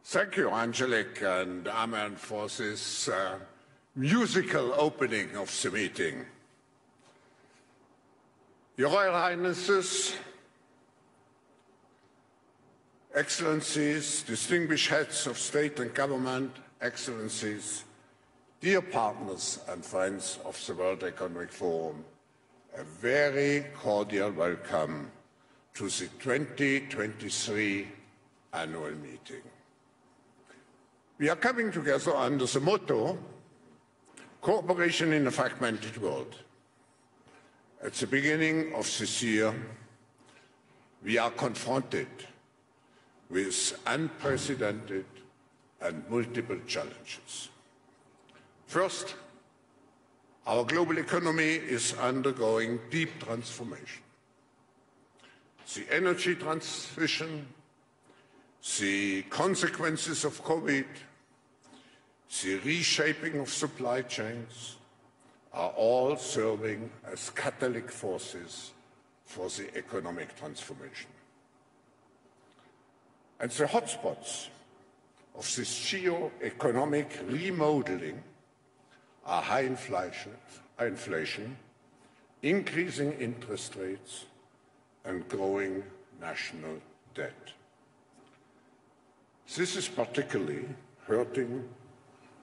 Thank you, Angelique and Amen, for this musical opening of the meeting. Your Royal Highnesses, Excellencies, distinguished heads of state and government, Excellencies, dear partners and friends of the World Economic Forum, a very cordial welcome to the 2023 annual meeting. We are coming together under the motto, Cooperation in a Fragmented World. At the beginning of this year, we are confronted with unprecedented and multiple challenges. First, our global economy is undergoing deep transformation. The energy transition, the consequences of COVID, the reshaping of supply chains are all serving as catalytic forces for the economic transformation. And the hotspots of this geo-economic remodeling are high inflation, increasing interest rates, and growing national debt. This is particularly hurting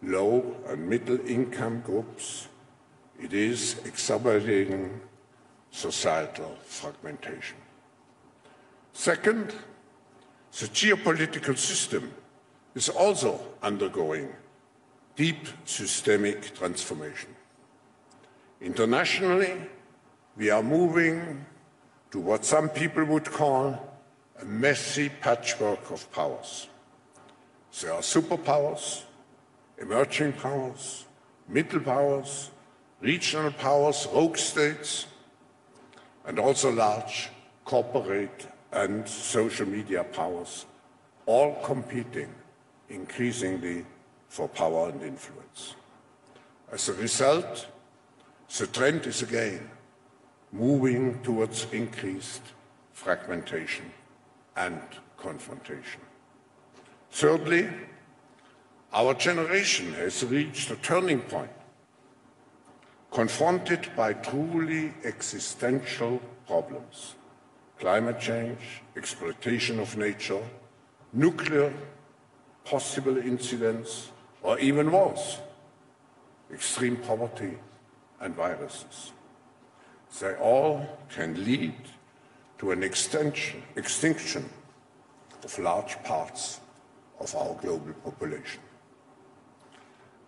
low and middle income groups. It is exacerbating societal fragmentation. Second, the geopolitical system is also undergoing deep systemic transformation. Internationally, we are moving to what some people would call a messy patchwork of powers. There are superpowers, emerging powers, middle powers, regional powers, rogue states, and also large corporate and social media powers, all competing increasingly for power and influence. As a result, the trend is again moving towards increased fragmentation and confrontation. Thirdly, our generation has reached a turning point, confronted by truly existential problems: climate change, exploitation of nature, nuclear possible incidents, or even wars, extreme poverty, and viruses. They all can lead to an extinction of large parts of our global population.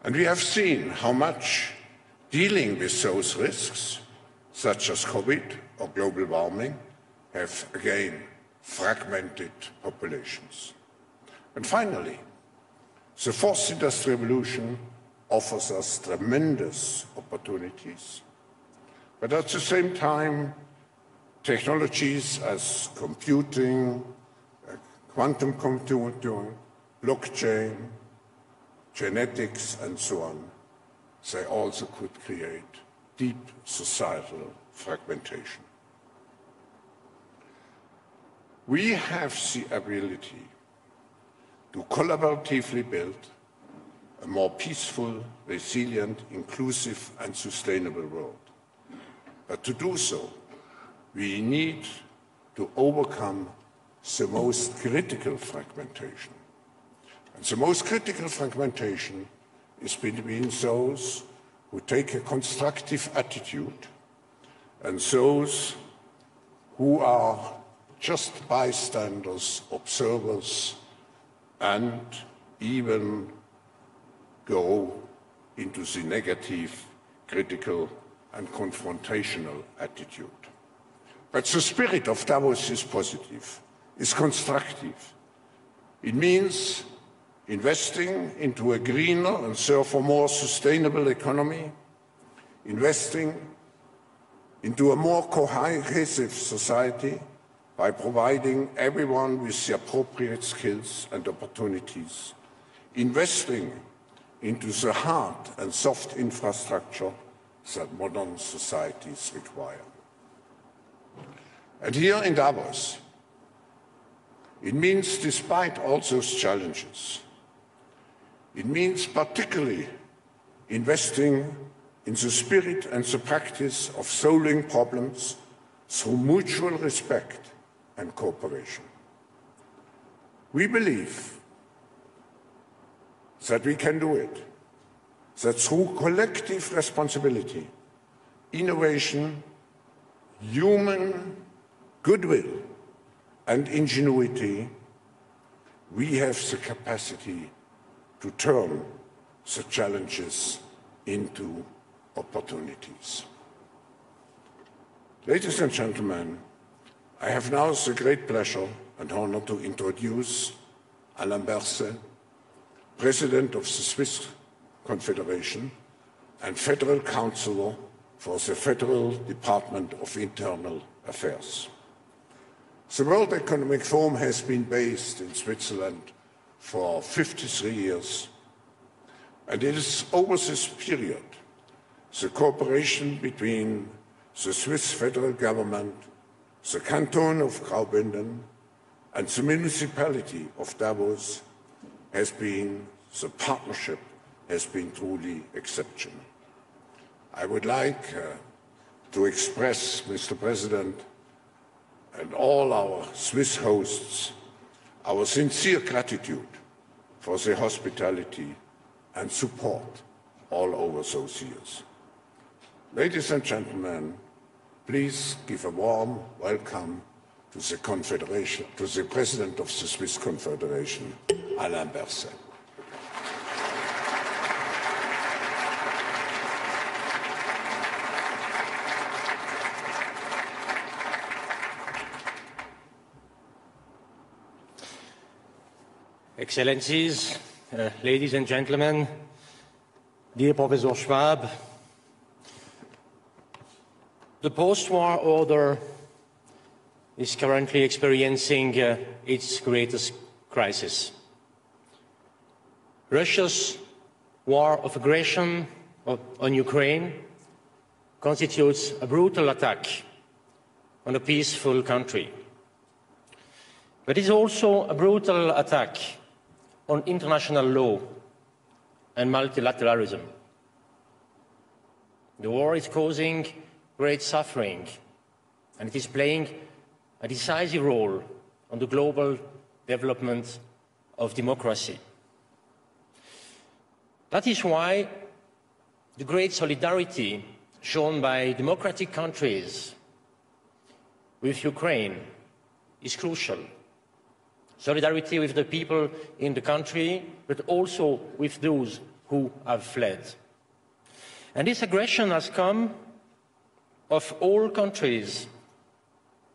And we have seen how much dealing with those risks, such as COVID or global warming, have again fragmented populations. And finally, the fourth industrial revolution offers us tremendous opportunities, but at the same time, technologies as computing, quantum computing, blockchain, genetics, and so on, they also could create deep societal fragmentation. We have the ability to collaboratively build a more peaceful, resilient, inclusive, and sustainable world. But to do so, we need to overcome the most critical fragmentation. And the most critical fragmentation is between those who take a constructive attitude and those who are just bystanders, observers, and even go into the negative, critical, and confrontational attitude. But the spirit of Davos is positive, is constructive. It means investing into a greener and therefore more sustainable economy, investing into a more cohesive society by providing everyone with the appropriate skills and opportunities, investing into the hard and soft infrastructure that modern societies require. And here in Davos, it means, despite all those challenges, It means particularly investing in the spirit and the practice of solving problems through mutual respect and cooperation. We believe that we can do it, that through collective responsibility, innovation, human goodwill and ingenuity, we have the capacity to turn the challenges into opportunities. Ladies and gentlemen, I have now the great pleasure and honor to introduce Alain Bereset, President of the Swiss Confederation and Federal Counselor for the Federal Department of Internal Affairs. The World Economic Forum has been based in Switzerland for 53 years, and it is over this period the cooperation between the Swiss federal government, the canton of Graubünden, and the municipality of Davos the partnership has been truly exceptional. I would like to express, Mr. President, and all our Swiss hosts, our sincere gratitude for their hospitality and support all over those years. Ladies and gentlemen, please give a warm welcome to the President of the Swiss Confederation, Alain Bereset. Excellencies, ladies and gentlemen, dear Professor Schwab, the post-war order is currently experiencing its greatest crisis. Russia's war of aggression on Ukraine constitutes a brutal attack on a peaceful country. But it is also a brutal attack on international law and multilateralism. The war is causing great suffering, and it is playing a decisive role on the global development of democracy. That is why the great solidarity shown by democratic countries with Ukraine is crucial. Solidarity with the people in the country, but also with those who have fled. And this aggression has come of all countries,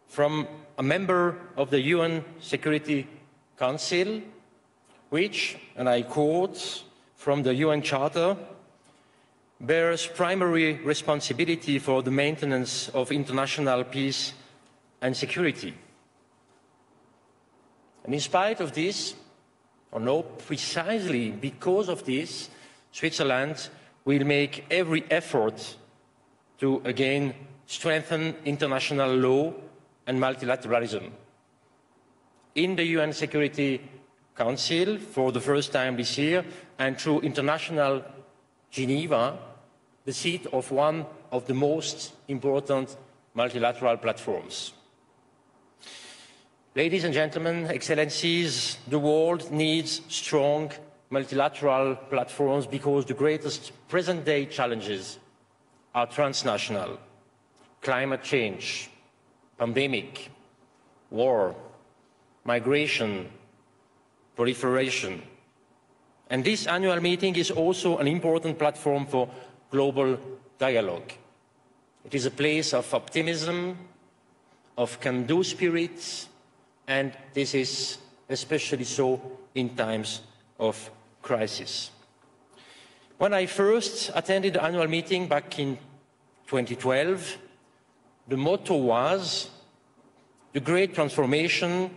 from a member of the UN Security Council, which, and I quote from the UN Charter, bears primary responsibility for the maintenance of international peace and security. And in spite of this, or no, precisely because of this, Switzerland will make every effort to again strengthen international law and multilateralism. In the UN Security Council, for the first time this year, and through International Geneva, the seat of one of the most important multilateral platforms. Ladies and gentlemen, excellencies, the world needs strong multilateral platforms because the greatest present-day challenges are transnational: climate change, pandemic, war, migration, proliferation. And this annual meeting is also an important platform for global dialogue. It is a place of optimism, of can-do spirit, and this is especially so in times of crisis. When I first attended the annual meeting back in 2012, the motto was the great transformation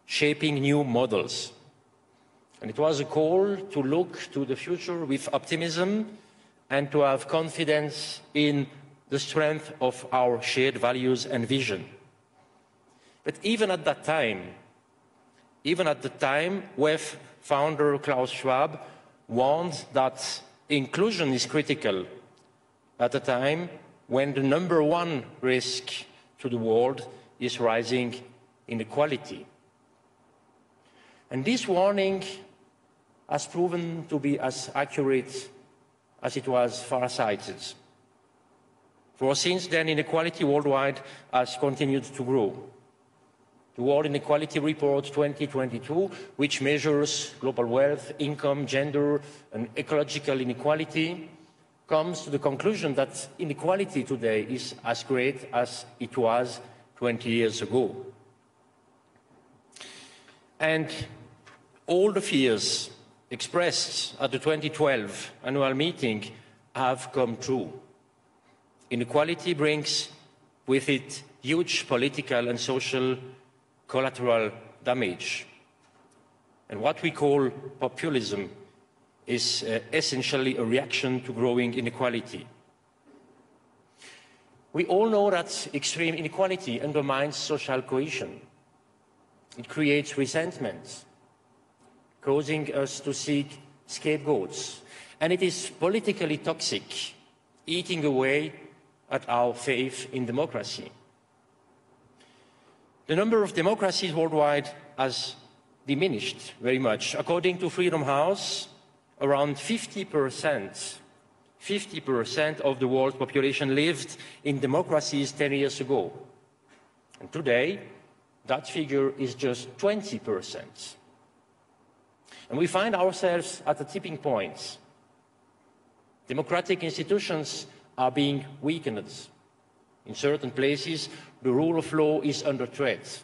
shaping new models. And it was a call to look to the future with optimism and to have confidence in the strength of our shared values and vision. But even at the time, WEF founder Klaus Schwab warned that inclusion is critical at a time when the #1 risk to the world is rising inequality. And this warning has proven to be as accurate as it was far-sighted. For since then, inequality worldwide has continued to grow. The World Inequality Report 2022, which measures global wealth, income, gender, and ecological inequality, comes to the conclusion that inequality today is as great as it was 20 years ago. And all the fears expressed at the 2012 annual meeting have come true. Inequality brings with it huge political and social collateral damage. And what we call populism is essentially a reaction to growing inequality. We all know that extreme inequality undermines social cohesion. It creates resentment, causing us to seek scapegoats. And it is politically toxic, eating away at our faith in democracy. The number of democracies worldwide has diminished very much. According to Freedom House, around 50% of the world's population lived in democracies 10 years ago. And today, that figure is just 20%. And we find ourselves at a tipping point. Democratic institutions are being weakened. In certain places, the rule of law is under threat,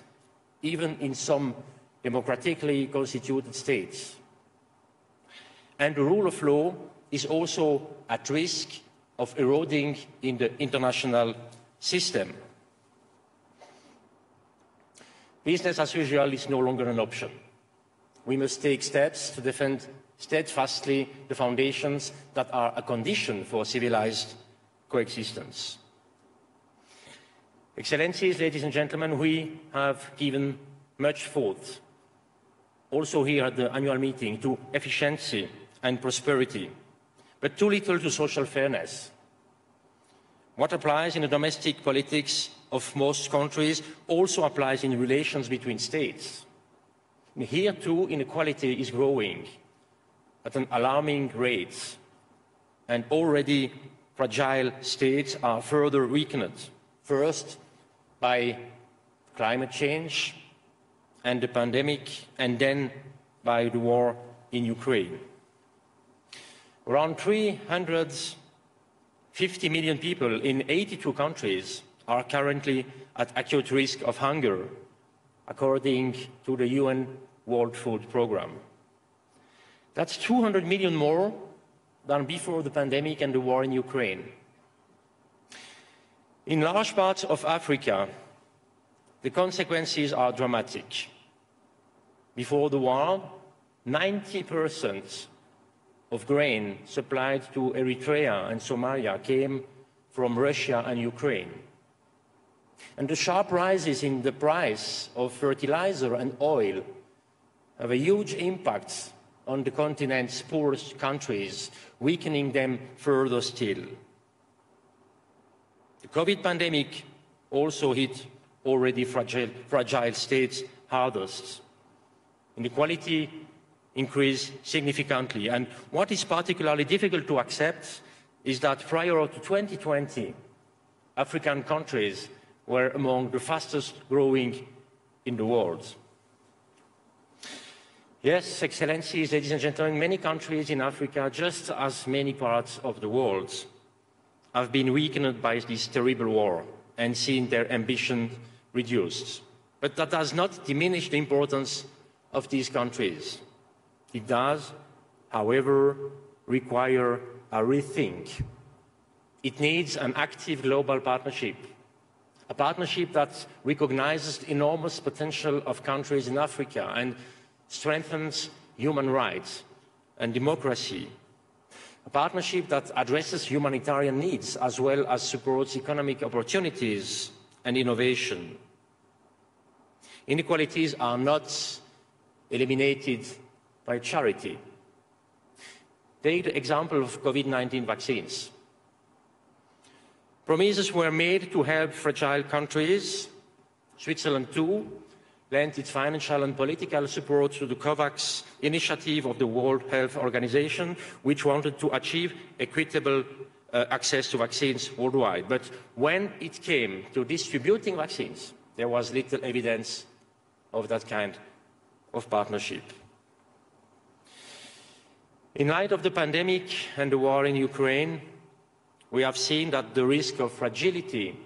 even in some democratically constituted states. And the rule of law is also at risk of eroding in the international system. Business as usual is no longer an option. We must take steps to defend steadfastly the foundations that are a condition for civilized coexistence. Excellencies, ladies and gentlemen, we have given much thought, also here at the annual meeting, to efficiency and prosperity, but too little to social fairness. What applies in the domestic politics of most countries also applies in relations between states. Here too, inequality is growing at an alarming rate, and already fragile states are further weakened, first by climate change and the pandemic, and then by the war in Ukraine. Around 350 million people in 82 countries are currently at acute risk of hunger, according to the UN World Food Programme. That's 200 million more than before the pandemic and the war in Ukraine. In large parts of Africa, the consequences are dramatic. Before the war, 90% of grain supplied to Eritrea and Somalia came from Russia and Ukraine. And the sharp rises in the price of fertilizer and oil have a huge impact on the continent's poorest countries, weakening them further still. The COVID pandemic also hit already fragile states hardest. Inequality increased significantly, and what is particularly difficult to accept is that prior to 2020, African countries were among the fastest growing in the world. Yes, Excellencies, ladies and gentlemen, many countries in Africa, just as many parts of the world, have been weakened by this terrible war and seen their ambition reduced. But that does not diminish the importance of these countries. It does, however, require a rethink. It needs an active global partnership, a partnership that recognizes the enormous potential of countries in Africa and strengthens human rights and democracy, a partnership that addresses humanitarian needs as well as supports economic opportunities and innovation. Inequalities are not eliminated by charity. Take the example of COVID-19 vaccines. Promises were made to help fragile countries. Switzerland, too, lent its financial and political support to the COVAX initiative of the World Health Organization, which wanted to achieve equitable access to vaccines worldwide. But when it came to distributing vaccines, there was little evidence of that kind of partnership. In light of the pandemic and the war in Ukraine, we have seen that the risk of fragility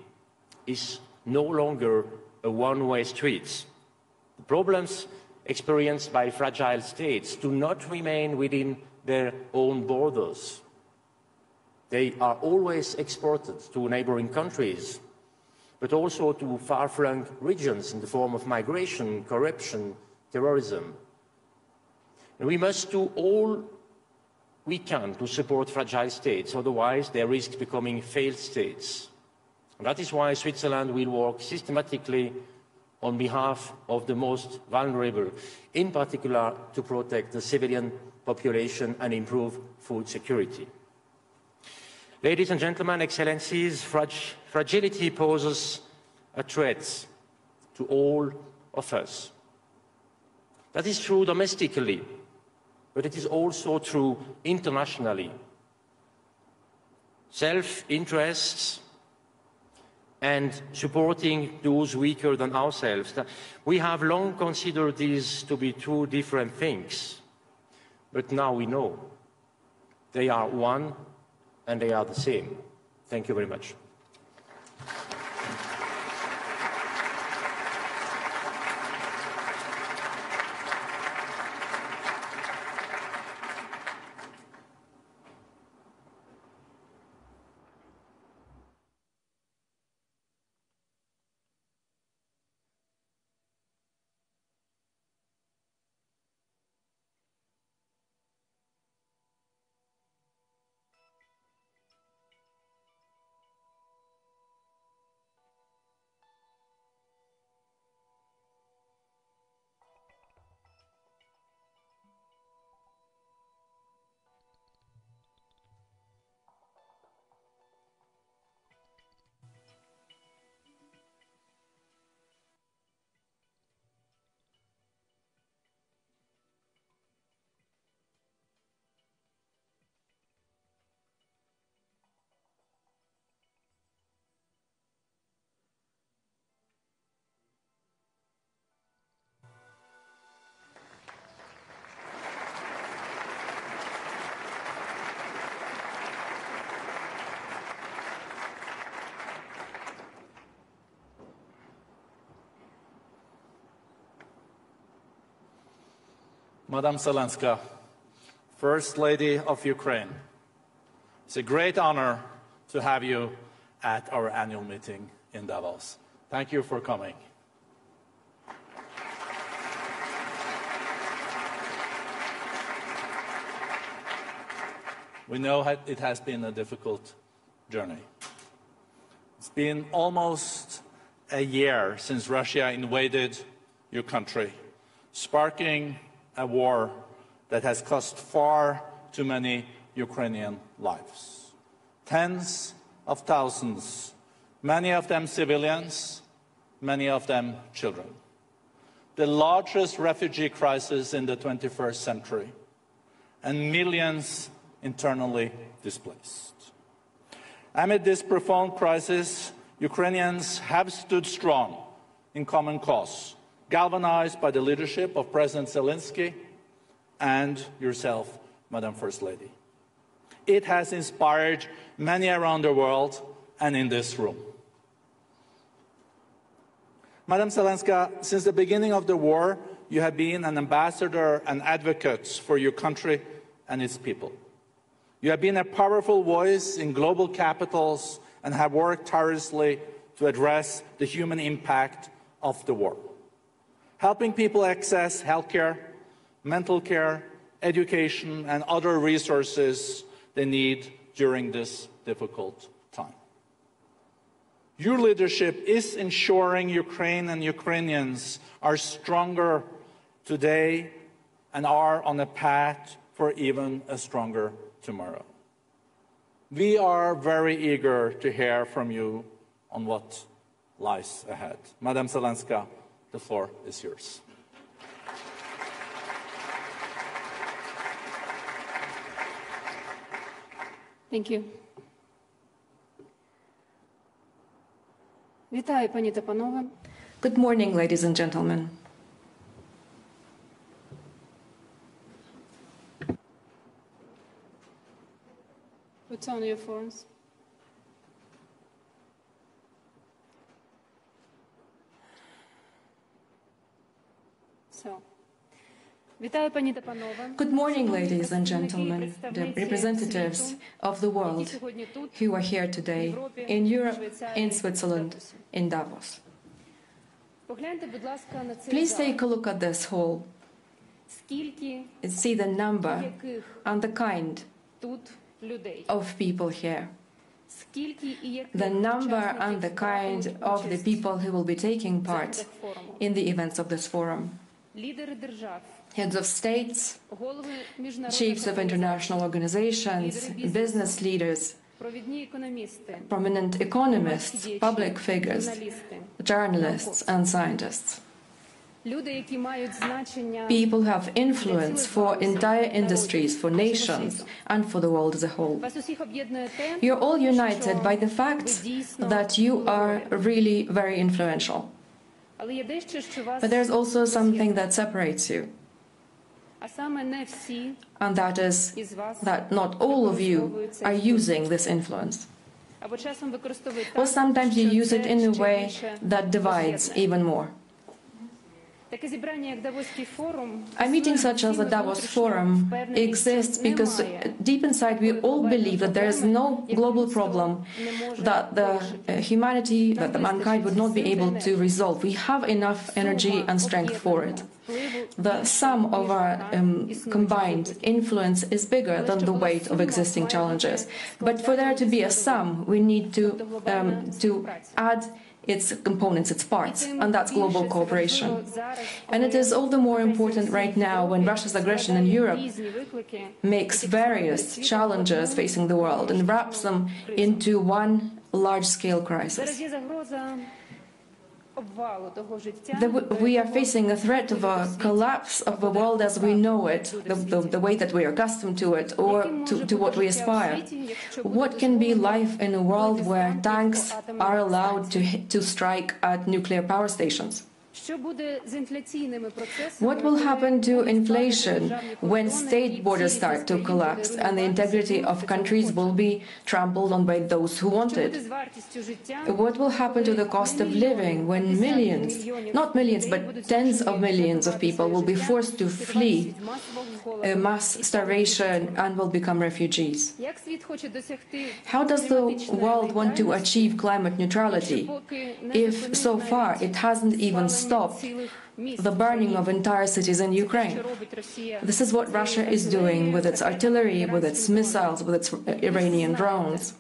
is no longer a one-way street. The problems experienced by fragile states do not remain within their own borders. They are always exported to neighboring countries, but also to far-flung regions in the form of migration, corruption, terrorism. And we must do all we can to support fragile states, otherwise they risk becoming failed states. And that is why Switzerland will work systematically on behalf of the most vulnerable, in particular to protect the civilian population and improve food security. Ladies and gentlemen, Excellencies, fragility poses a threat to all of us. That is true domestically, but it is also true internationally. Self-interests and supporting those weaker than ourselves. We have long considered these to be two different things, but now we know they are one and they are the same. Thank you very much. Madam Zelenska, First Lady of Ukraine, it's a great honor to have you at our annual meeting in Davos. Thank you for coming. We know it has been a difficult journey. It's been almost a year since Russia invaded your country, sparking a war that has cost far too many Ukrainian lives. Tens of thousands, many of them civilians, many of them children. The largest refugee crisis in the 21st century, and millions internally displaced. Amid this profound crisis, Ukrainians have stood strong in common cause, galvanized by the leadership of President Zelensky and yourself, Madam First Lady. It has inspired many around the world and in this room. Madam Zelenska, since the beginning of the war, you have been an ambassador and advocate for your country and its people. You have been a powerful voice in global capitals and have worked tirelessly to address the human impact of the war, helping people access healthcare, mental care, education, and other resources they need during this difficult time. Your leadership is ensuring Ukraine and Ukrainians are stronger today and are on a path for even a stronger tomorrow. We are very eager to hear from you on what lies ahead. Madam Zelenska, the floor is yours. Thank you. Вітаю, пані та панове. Good morning, ladies and gentlemen. Put on your phones. Good morning, ladies and gentlemen, the representatives of the world who are here today in Europe, in Switzerland, in Davos. Please take a look at this hall. See the number and the kind of people here. The number and the kind of the people who will be taking part in the events of this forum. Heads of states, chiefs of international organizations, business leaders, prominent economists, public figures, journalists and scientists. People who have influence for entire industries, for nations, and for the world as a whole. You're all united by the fact that you are really very influential. But there's also something that separates you. And that is that not all of you are using this influence. Or sometimes you use it in a way that divides even more. A meeting such as the Davos Forum exists because deep inside we all believe that there is no global problem that the humanity, that the mankind would not be able to resolve. We have enough energy and strength for it. The sum of our combined influence is bigger than the weight of existing challenges. But for there to be a sum, we need to add its components, its parts, and that's global cooperation. And it is all the more important right now when Russia's aggression in Europe makes various challenges facing the world and wraps them into one large-scale crisis. We are facing a threat of a collapse of the world as we know it, the way that we are accustomed to it, or to what we aspire. What can be life in a world where tanks are allowed to strike at nuclear power stations? What will happen to inflation when state borders start to collapse and the integrity of countries will be trampled on by those who want it? What will happen to the cost of living when millions, not millions, but tens of millions of people will be forced to flee mass starvation and will become refugees? How does the world want to achieve climate neutrality if so far it hasn't even stopped the burning of entire cities in Ukraine? This is what Russia is doing with its artillery, with its missiles, with its Iranian drones.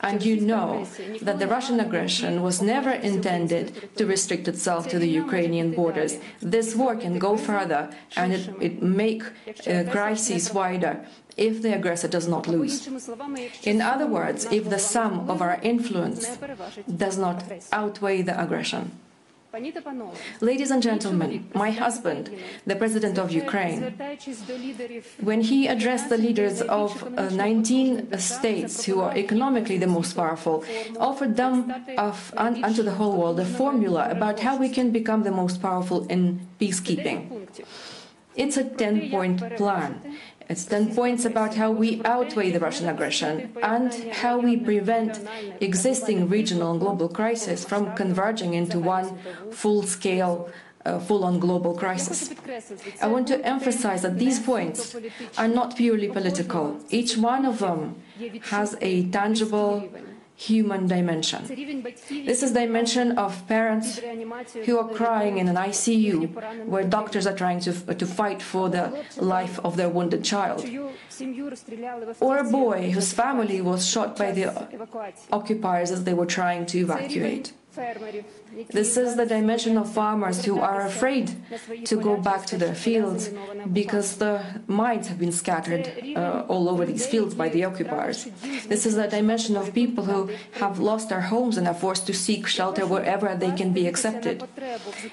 And you know that the Russian aggression was never intended to restrict itself to the Ukrainian borders. This war can go further and it make crises wider if the aggressor does not lose. In other words, if the sum of our influence does not outweigh the aggression. Ladies and gentlemen, my husband, the President of Ukraine, when he addressed the leaders of 19 states who are economically the most powerful, offered them and to the whole world a formula about how we can become the most powerful in peacekeeping. It's a 10-point plan. It's 10 points about how we outweigh the Russian aggression and how we prevent existing regional and global crises from converging into one full-scale, full-on global crisis. I want to emphasize that these points are not purely political. Each one of them has a tangible human dimension. This is the dimension of parents who are crying in an ICU where doctors are trying to fight for the life of their wounded child. Or a boy whose family was shot by the occupiers as they were trying to evacuate. This is the dimension of farmers who are afraid to go back to their fields because the mines have been scattered all over these fields by the occupiers. This is the dimension of people who have lost their homes and are forced to seek shelter wherever they can be accepted.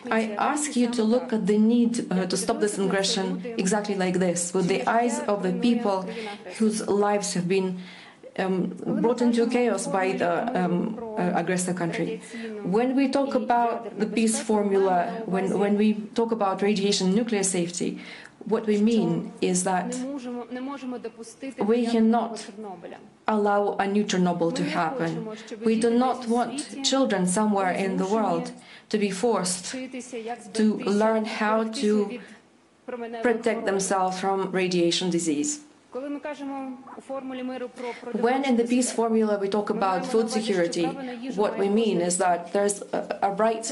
I ask you to look at the need to stop this aggression exactly like this, with the eyes of the people whose lives have been brought into chaos by the aggressor country. When we talk about the peace formula, when we talk about radiation and nuclear safety, what we mean is that we cannot allow a new Chernobyl to happen. We do not want children somewhere in the world to be forced to learn how to protect themselves from radiation disease. When in the peace formula we talk about food security, what we mean is that there's a right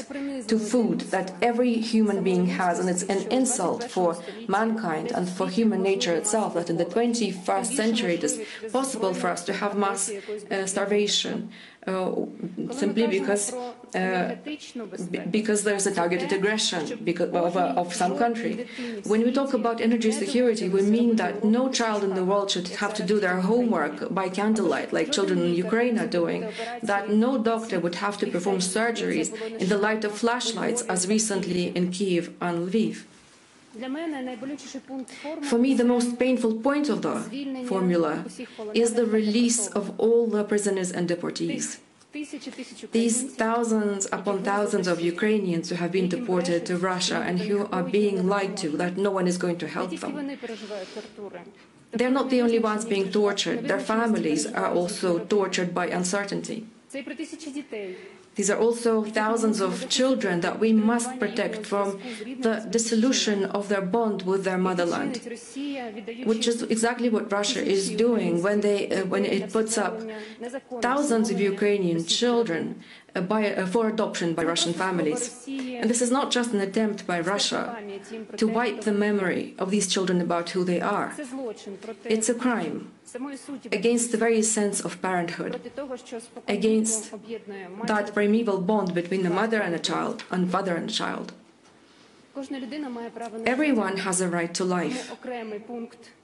to food that every human being has, and it's an insult for mankind and for human nature itself that in the 21st century it is possible for us to have mass starvation simply because there's a targeted aggression of some country. When we talk about energy security, we mean that no child in the world should have to do their homework by candlelight, like children in Ukraine are doing, that no doctor would have to perform surgeries in the light of flashlights, as recently in Kyiv and Lviv. For me, the most painful point of the formula is the release of all the prisoners and deportees. These thousands upon thousands of Ukrainians who have been deported to Russia and who are being lied to that no one is going to help them. They're not the only ones being tortured. Their families are also tortured by uncertainty. These are also thousands of children that we must protect from the dissolution of their bond with their motherland, which is exactly what Russia is doing when it puts up thousands of Ukrainian children for adoption by Russian families. And this is not just an attempt by Russia to wipe the memory of these children about who they are. It's a crime against the very sense of parenthood, against that primeval bond between a mother and a child, and father and a child. Everyone has a right to life.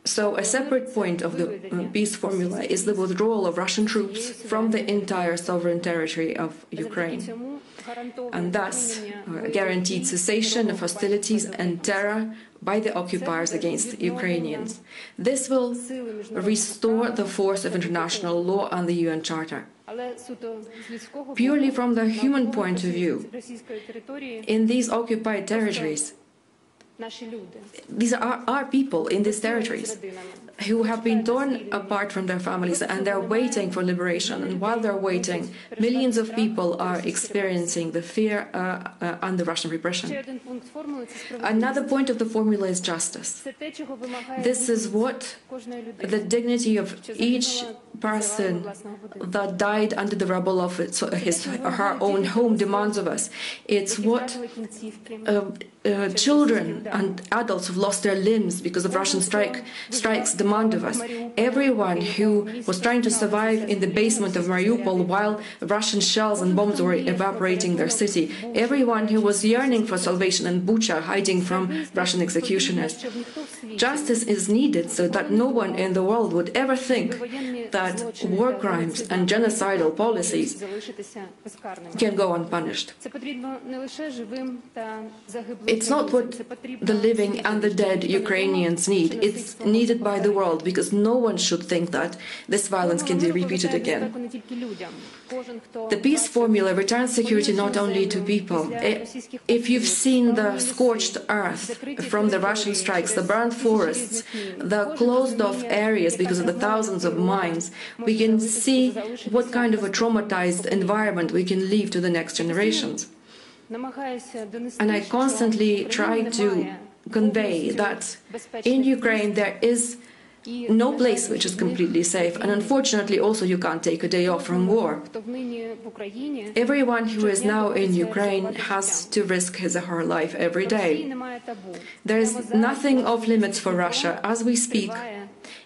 So a separate point of the peace formula is the withdrawal of Russian troops from the entire sovereign territory of Ukraine, and thus guaranteed cessation of hostilities and terror by the occupiers against Ukrainians. This will restore the force of international law and the UN Charter. Purely from the human point of view, in these occupied territories, these are our people in these territories who have been torn apart from their families, and they're waiting for liberation. And while they're waiting, millions of people are experiencing the fear and the Russian repression. Another point of the formula is justice. This is what the dignity of each person that died under the rubble of his or her own home demands of us. It's what children and adults who've lost their limbs because of Russian strikes demand of us. Everyone who was trying to survive in the basement of Mariupol while Russian shells and bombs were evaporating their city. Everyone who was yearning for salvation in Bucha, hiding from Russian executioners. Justice is needed so that no one in the world would ever think that war crimes and genocidal policies can go unpunished. It's not what the living and the dead Ukrainians need. It's needed by the world, because no one should think that this violence can be repeated again. The peace formula returns security not only to people. If you've seen the scorched earth from the Russian strikes, the burned forests, the closed-off areas because of the thousands of mines, we can see what kind of a traumatized environment we can leave to the next generations. And I constantly try to convey that in Ukraine there is no place which is completely safe, and unfortunately also you can't take a day off from war. Everyone who is now in Ukraine has to risk his or her life every day. There is nothing off limits for Russia. As we speak,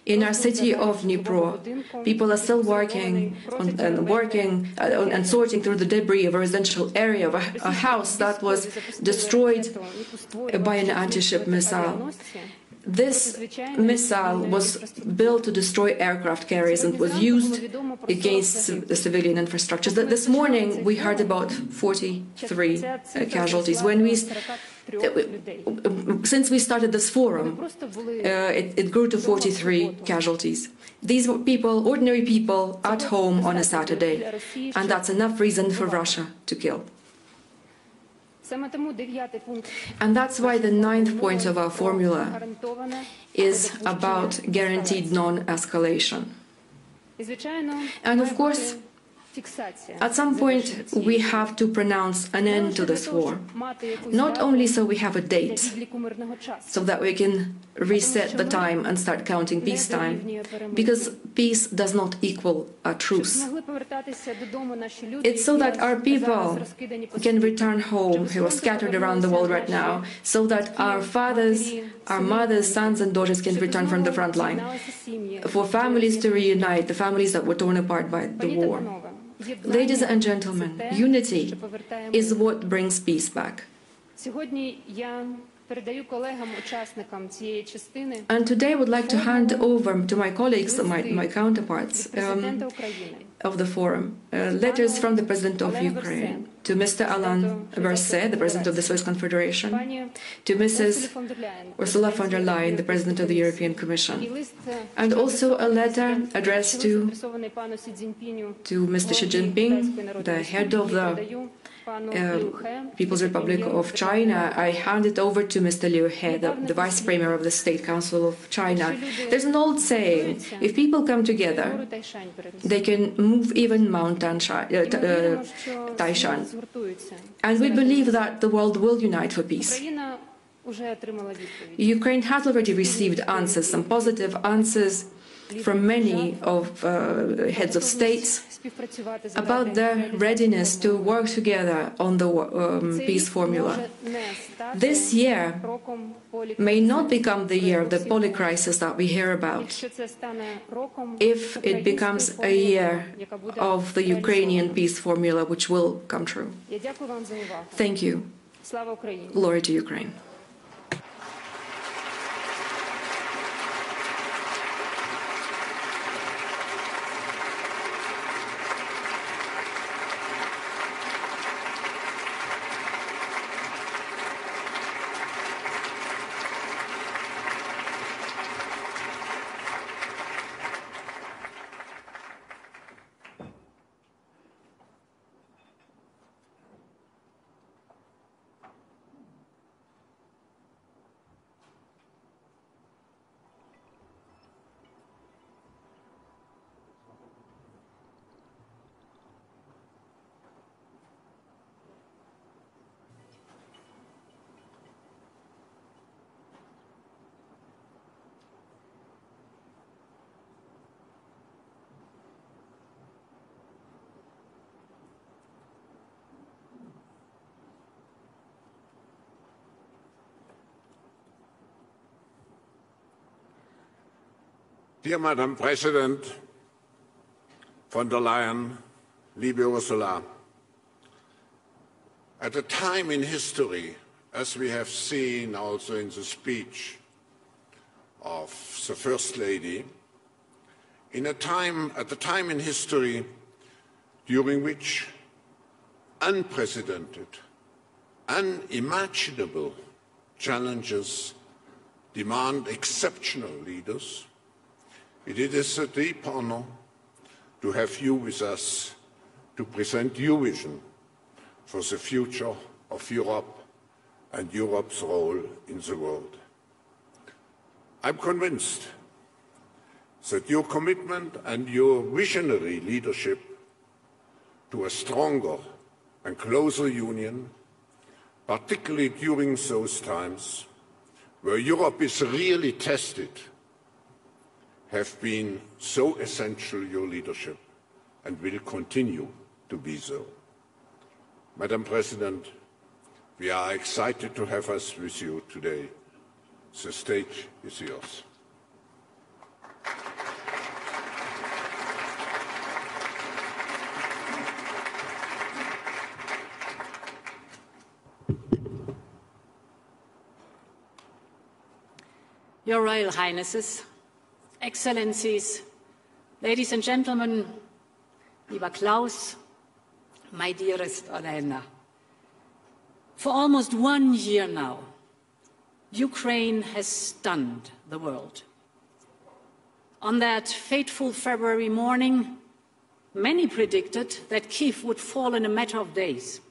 in our city of Dnipro, people are still working and sorting through the debris of a residential area of a house that was destroyed by an anti-ship missile. This missile was built to destroy aircraft carriers and was used against the civilian infrastructures. This morning we heard about 43 casualties. Since we started this forum, it grew to 43 casualties. These were people, ordinary people, at home on a Saturday, and that's enough reason for Russia to kill. And that's why the 9th point of our formula is about guaranteed non-escalation. And of course, at some point we have to pronounce an end to this war, not only so we have a date, so that we can reset the time and start counting peacetime, because peace does not equal a truce. It's so that our people can return home who are scattered around the world right now, so that our fathers, our mothers, sons and daughters can return from the front line, for families to reunite, the families that were torn apart by the war. Ladies and gentlemen, unity is what brings peace back. And today I would like to hand over to my colleagues, my counterparts of the forum, letters from the President of Ukraine, to Mr. Alain Bereset, the President of the Swiss Confederation, to Mrs. Ursula von der Leyen, the President of the European Commission, and also a letter addressed to Mr. Xi Jinping, the head of the People's Republic of China. I hand it over to Mr. Liu He, the Vice Premier of the State Council of China. There's an old saying, if people come together, they can move even Mount Taishan. And we believe that the world will unite for peace. Ukraine has already received answers, some positive answers from many of heads of states about their readiness to work together on the peace formula. This year may not become the year of the polycrisis that we hear about, if it becomes a year of the Ukrainian peace formula, which will come true. Thank you. Glory to Ukraine. Dear Madam President von der Leyen, liebe Ursula, at a time in history, as we have seen also in the speech of the First Lady, at a time in history during which unprecedented, unimaginable challenges demand exceptional leaders, it is a deep honor to have you with us to present your vision for the future of Europe and Europe's role in the world. I'm convinced that your commitment and your visionary leadership to a stronger and closer union, particularly during those times where Europe is really tested, have been so essential, your leadership, and will continue to be so. Madam President, we are excited to have us with you today. The stage is yours. Your Royal Highnesses, Excellencies, ladies and gentlemen, lieber Klaus, my dearest Olena, for almost 1 year now, Ukraine has stunned the world. On that fateful February morning, many predicted that Kyiv would fall in a matter of days.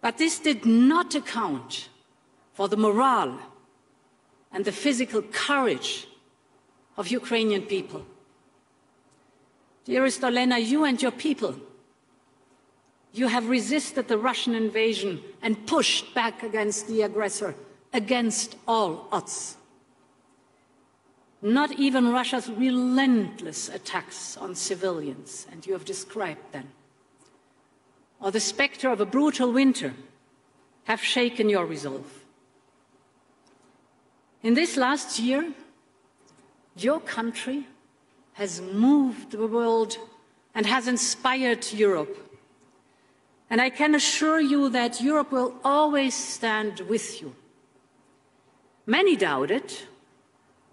But this did not account for the morale and the physical courage of Ukrainian people. Dearest Olena, you and your people, you have resisted the Russian invasion and pushed back against the aggressor, against all odds. Not even Russia's relentless attacks on civilians, and you have described them, or the specter of a brutal winter have shaken your resolve. In this last year, your country has moved the world and has inspired Europe. And I can assure you that Europe will always stand with you. Many doubted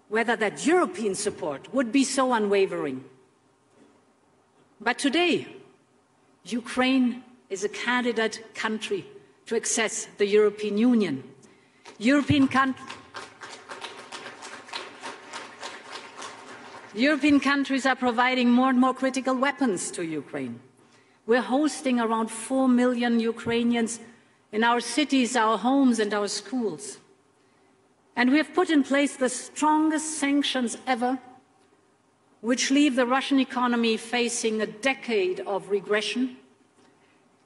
whether that European support would be so unwavering. But today, Ukraine is a candidate country to access the European Union. European countries are providing more and more critical weapons to Ukraine. We're hosting around 4 million Ukrainians in our cities, our homes, and our schools. And we have put in place the strongest sanctions ever, which leave the Russian economy facing a decade of regression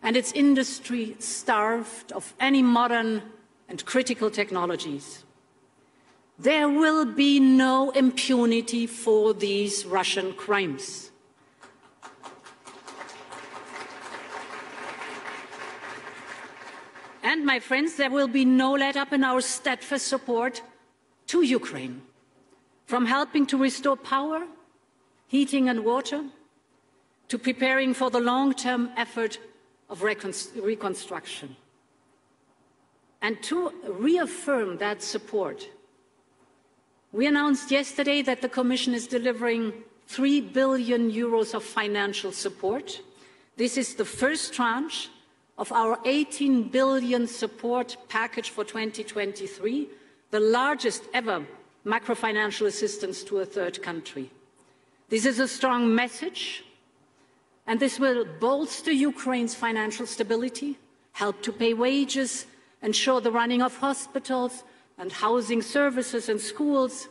and its industry starved of any modern and critical technologies. There will be no impunity for these Russian crimes. And, my friends, there will be no let-up in our steadfast support to Ukraine, from helping to restore power, heating and water, to preparing for the long-term effort of reconstruction. And to reaffirm that support, we announced yesterday that the Commission is delivering 3 billion euros of financial support. This is the first tranche of our 18 billion support package for 2023, the largest ever macrofinancial assistance to a third country. This is a strong message, and this will bolster Ukraine's financial stability, help to pay wages, ensure the running of hospitals and housing services and schools.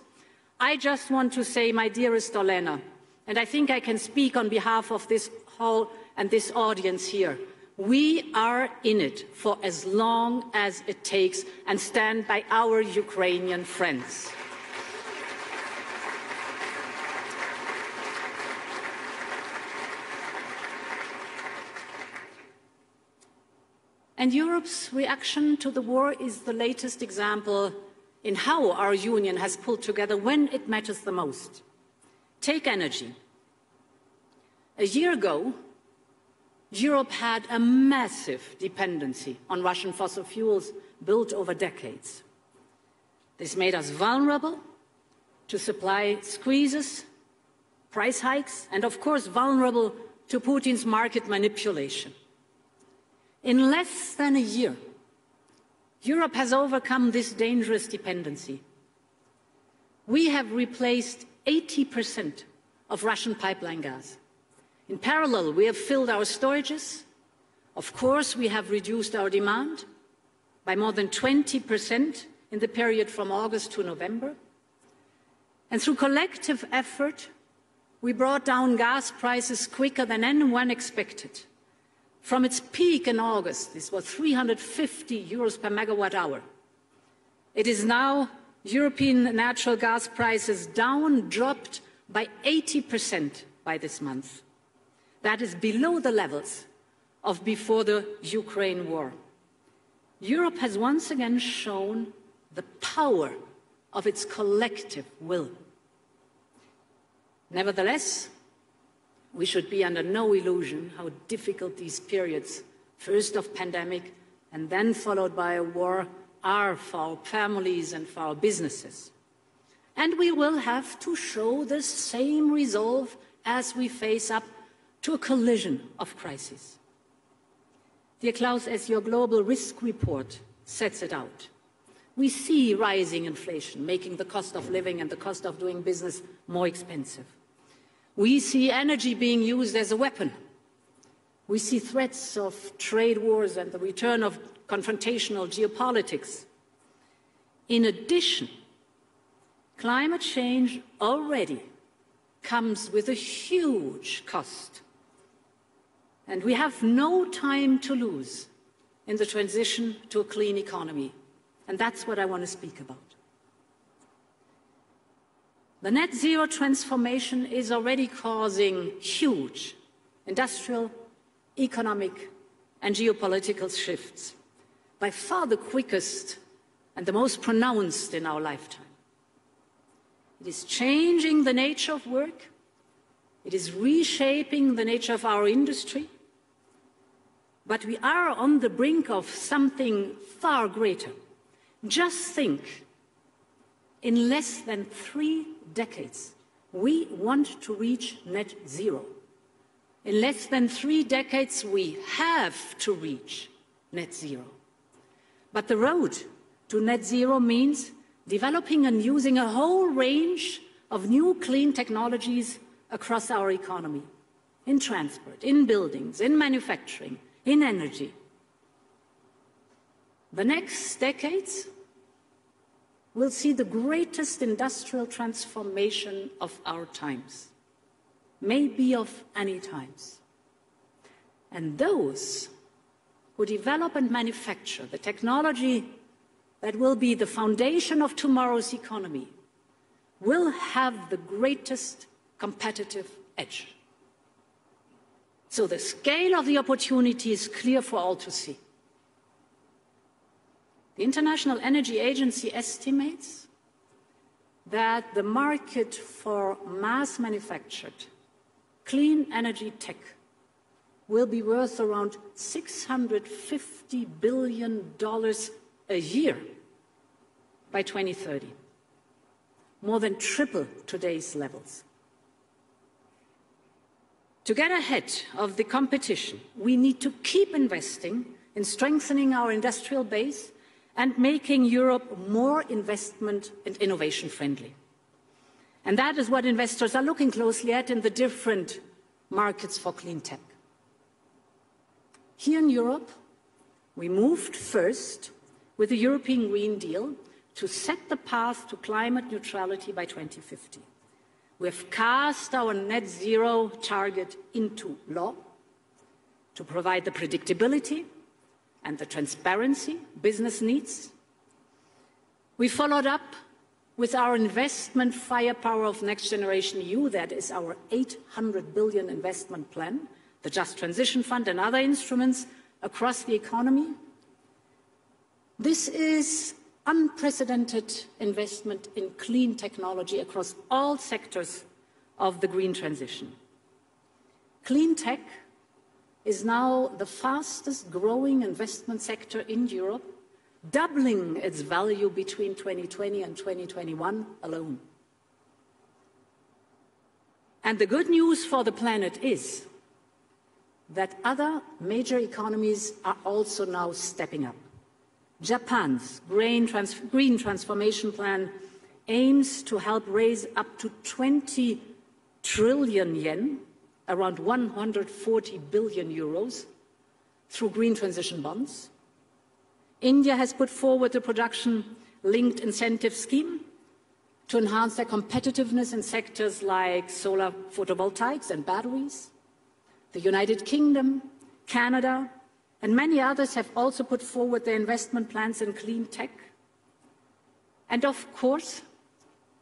I just want to say, my dearest Olena, and I think I can speak on behalf of this hall and this audience here, we are in it for as long as it takes and stand by our Ukrainian friends. And Europe's reaction to the war is the latest example in how our union has pulled together when it matters the most. Take energy. A year ago, Europe had a massive dependency on Russian fossil fuels built over decades. This made us vulnerable to supply squeezes, price hikes, and of course vulnerable to Putin's market manipulation. In less than a year, Europe has overcome this dangerous dependency. We have replaced 80% of Russian pipeline gas. In parallel, we have filled our storages. Of course, we have reduced our demand by more than 20% in the period from August to November. And through collective effort, we brought down gas prices quicker than anyone expected. From its peak in August, this was 350 euros per megawatt hour. It is now European natural gas prices dropped by 80% by this month. That is below the levels of before the Ukraine war. Europe has once again shown the power of its collective will. Nevertheless, we should be under no illusion how difficult these periods, first of pandemic and then followed by a war, are for our families and for our businesses. And we will have to show the same resolve as we face up to a collision of crises. Dear Klaus, as your global risk report sets it out, we see rising inflation, making the cost of living and the cost of doing business more expensive. We see energy being used as a weapon. We see threats of trade wars and the return of confrontational geopolitics. In addition, climate change already comes with a huge cost. And we have no time to lose in the transition to a clean economy. And that's what I want to speak about. The net zero transformation is already causing huge industrial, economic, and geopolitical shifts, by far the quickest and the most pronounced in our lifetime. It is changing the nature of work. It is reshaping the nature of our industry. But we are on the brink of something far greater. Just think, in less than 3 decades, we want to reach net zero. In less than 3 decades, we have to reach net zero. But the road to net zero means developing and using a whole range of new clean technologies across our economy, in transport, in buildings, in manufacturing, in energy. The next decades will see the greatest industrial transformation of our times, maybe of any times. And those who develop and manufacture the technology that will be the foundation of tomorrow's economy will have the greatest competitive edge. So the scale of the opportunity is clear for all to see. The International Energy Agency estimates that the market for mass-manufactured clean energy tech will be worth around $650 billion a year by 2030, more than triple today's levels. To get ahead of the competition, we need to keep investing in strengthening our industrial base and making Europe more investment and innovation friendly. And that is what investors are looking closely at in the different markets for clean tech. Here in Europe, we moved first with the European Green Deal to set the path to climate neutrality by 2050. We have cast our net zero target into law to provide the predictability and the transparency business needs. We followed up with our investment firepower of Next Generation EU, that is our 800 billion investment plan, the Just Transition Fund and other instruments across the economy. This is unprecedented investment in clean technology across all sectors of the green transition. Clean tech is now the fastest growing investment sector in Europe, doubling its value between 2020 and 2021 alone. And the good news for the planet is that other major economies are also now stepping up. Japan's green transformation plan aims to help raise up to 20 trillion yen, around 140 billion euros, through green transition bonds. India has put forward a production-linked incentive scheme to enhance their competitiveness in sectors like solar photovoltaics and batteries. The United Kingdom, Canada, and many others have also put forward their investment plans in clean tech. And of course,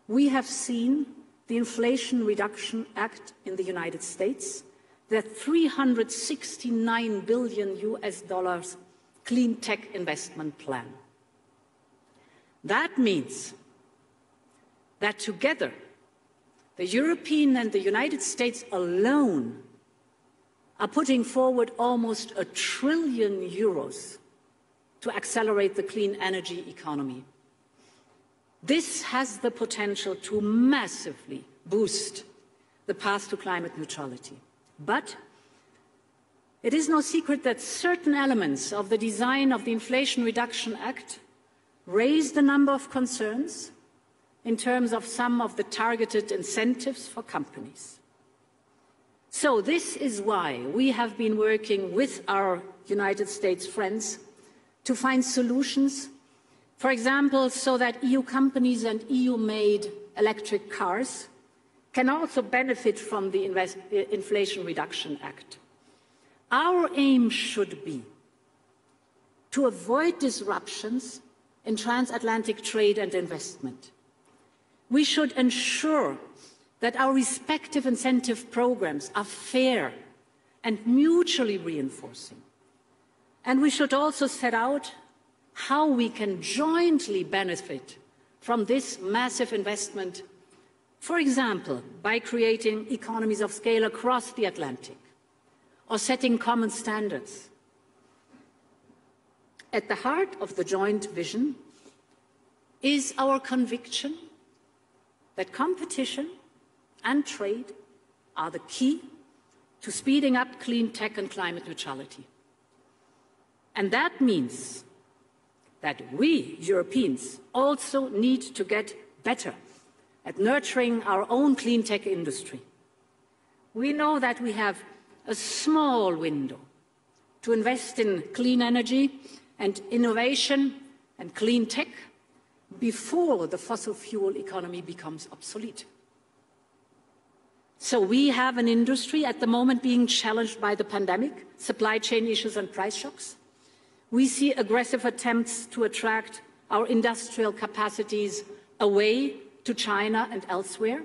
we have seen the Inflation Reduction Act in the United States, the $369 billion clean tech investment plan. That means that together, the European and the United States alone are putting forward almost €1 trillion to accelerate the clean energy economy. This has the potential to massively boost the path to climate neutrality. But it is no secret that certain elements of the design of the Inflation Reduction Act raised a number of concerns in terms of some of the targeted incentives for companies. So this is why we have been working with our United States friends to find solutions, for example, so that EU companies and EU-made electric cars can also benefit from the Inflation Reduction Act. Our aim should be to avoid disruptions in transatlantic trade and investment. We should ensure that our respective incentive programs are fair and mutually reinforcing. And we should also set out how we can jointly benefit from this massive investment, for example, by creating economies of scale across the Atlantic or setting common standards. At the heart of the joint vision is our conviction that competition and trade are the key to speeding up clean tech and climate neutrality. And that means that we, Europeans, also need to get better at nurturing our own clean tech industry. We know that we have a small window to invest in clean energy and innovation and clean tech before the fossil fuel economy becomes obsolete. So we have an industry at the moment being challenged by the pandemic, supply chain issues and price shocks. We see aggressive attempts to attract our industrial capacities away to China and elsewhere.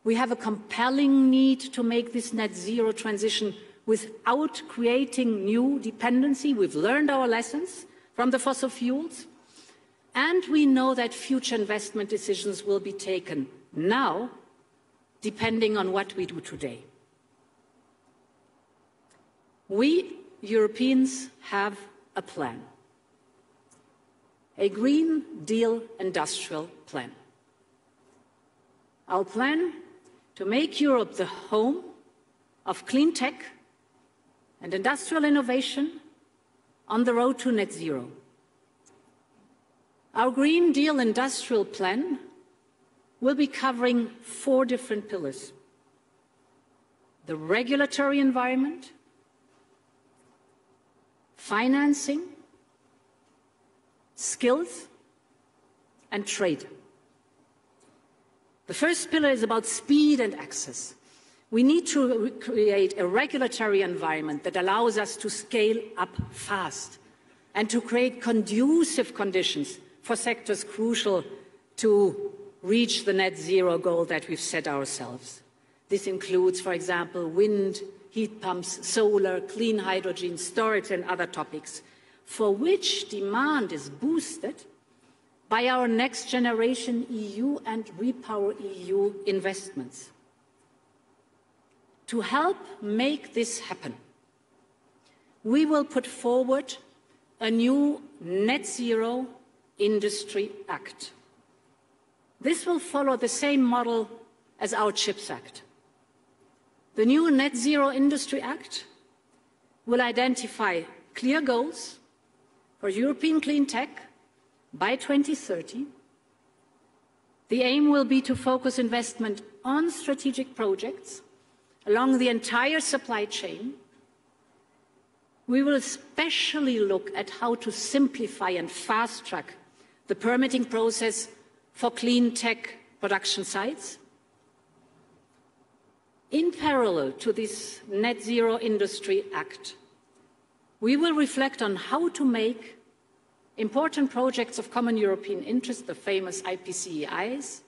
We have a compelling need to make this net zero transition without creating new dependency. We've learned our lessons from the fossil fuels. And we know that future investment decisions will be taken now, depending on what we do today. We, Europeans, have a plan, a Green Deal industrial plan. Our plan to make Europe the home of clean tech and industrial innovation on the road to net zero. Our Green Deal industrial plan will be covering 4 different pillars: the regulatory environment, financing, skills, and trade. The first pillar is about speed and access. We need to create a regulatory environment that allows us to scale up fast and to create conducive conditions for sectors crucial to reach the net zero goal that we've set ourselves. This includes, for example, wind, heat pumps, solar, clean hydrogen, storage, and other topics, for which demand is boosted by our Next Generation EU and Repower EU investments. To help make this happen, we will put forward a new Net Zero Industry Act. This will follow the same model as our CHIPS Act. The new Net Zero Industry Act will identify clear goals for European clean tech by 2030. The aim will be to focus investment on strategic projects along the entire supply chain. We will especially look at how to simplify and fast-track the permitting process for clean tech production sites. In parallel to this Net Zero Industry Act, we will reflect on how to make important projects of common European interest, the famous IPCEIs,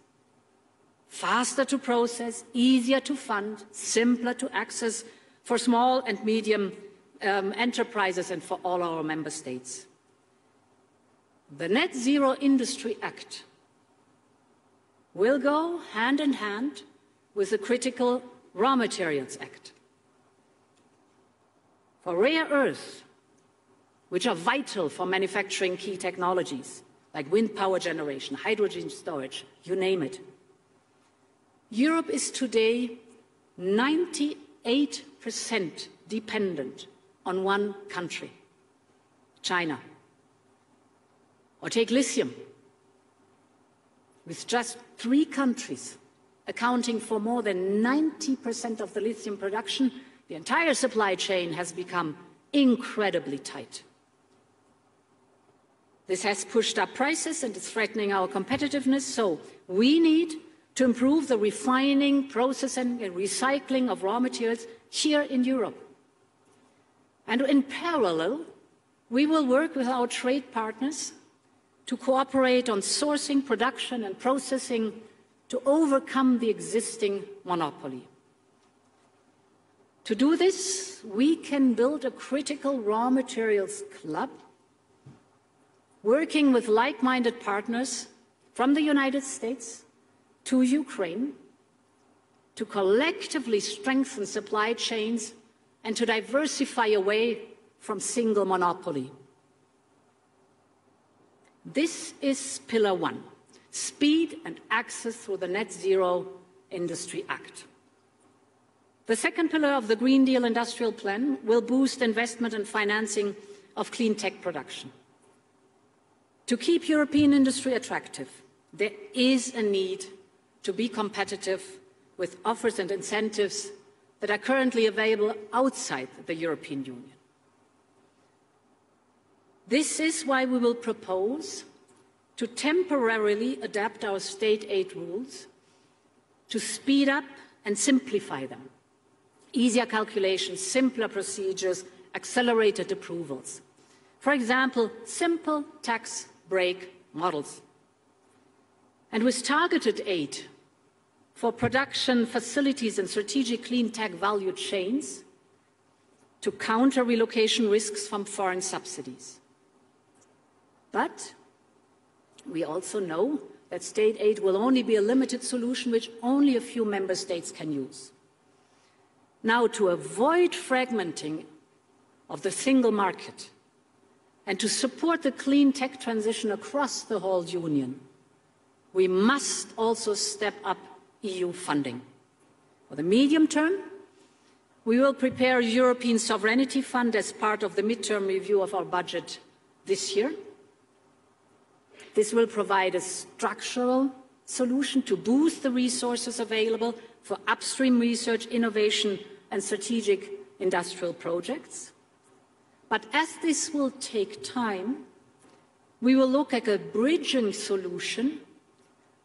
faster to process, easier to fund, simpler to access for small and medium enterprises and for all our member states. The Net Zero Industry Act will go hand in hand with the Critical Raw Materials Act. For rare earths, which are vital for manufacturing key technologies like wind power generation, hydrogen storage, you name it. Europe is today 98% dependent on one country, China. Or take lithium, with just 3 countries accounting for more than 90% of the lithium production, the entire supply chain has become incredibly tight. This has pushed up prices and is threatening our competitiveness, so we need to improve the refining, processing and recycling of raw materials here in Europe. And in parallel, we will work with our trade partners to cooperate on sourcing, production and processing to overcome the existing monopoly. To do this, we can build a critical raw materials club, working with like-minded partners from the United States to Ukraine to collectively strengthen supply chains and to diversify away from single monopoly. This is Pillar 1, speed and access through the Net Zero Industry Act. The second pillar of the Green Deal Industrial Plan will boost investment and financing of clean tech production. To keep European industry attractive, there is a need to be competitive with offers and incentives that are currently available outside the European Union. This is why we will propose to temporarily adapt our state aid rules to speed up and simplify them. Easier calculations, simpler procedures, accelerated approvals. For example, simple tax break models. And with targeted aid for production facilities and strategic clean tech value chains to counter relocation risks from foreign subsidies. But we also know that state aid will only be a limited solution which only a few member states can use. Now, to avoid fragmenting of the single market and to support the clean tech transition across the whole Union, we must also step up EU funding. For the medium term, we will prepare a European Sovereignty Fund as part of the midterm review of our budget this year. This will provide a structural solution to boost the resources available for upstream research, innovation and strategic industrial projects. But as this will take time, we will look at a bridging solution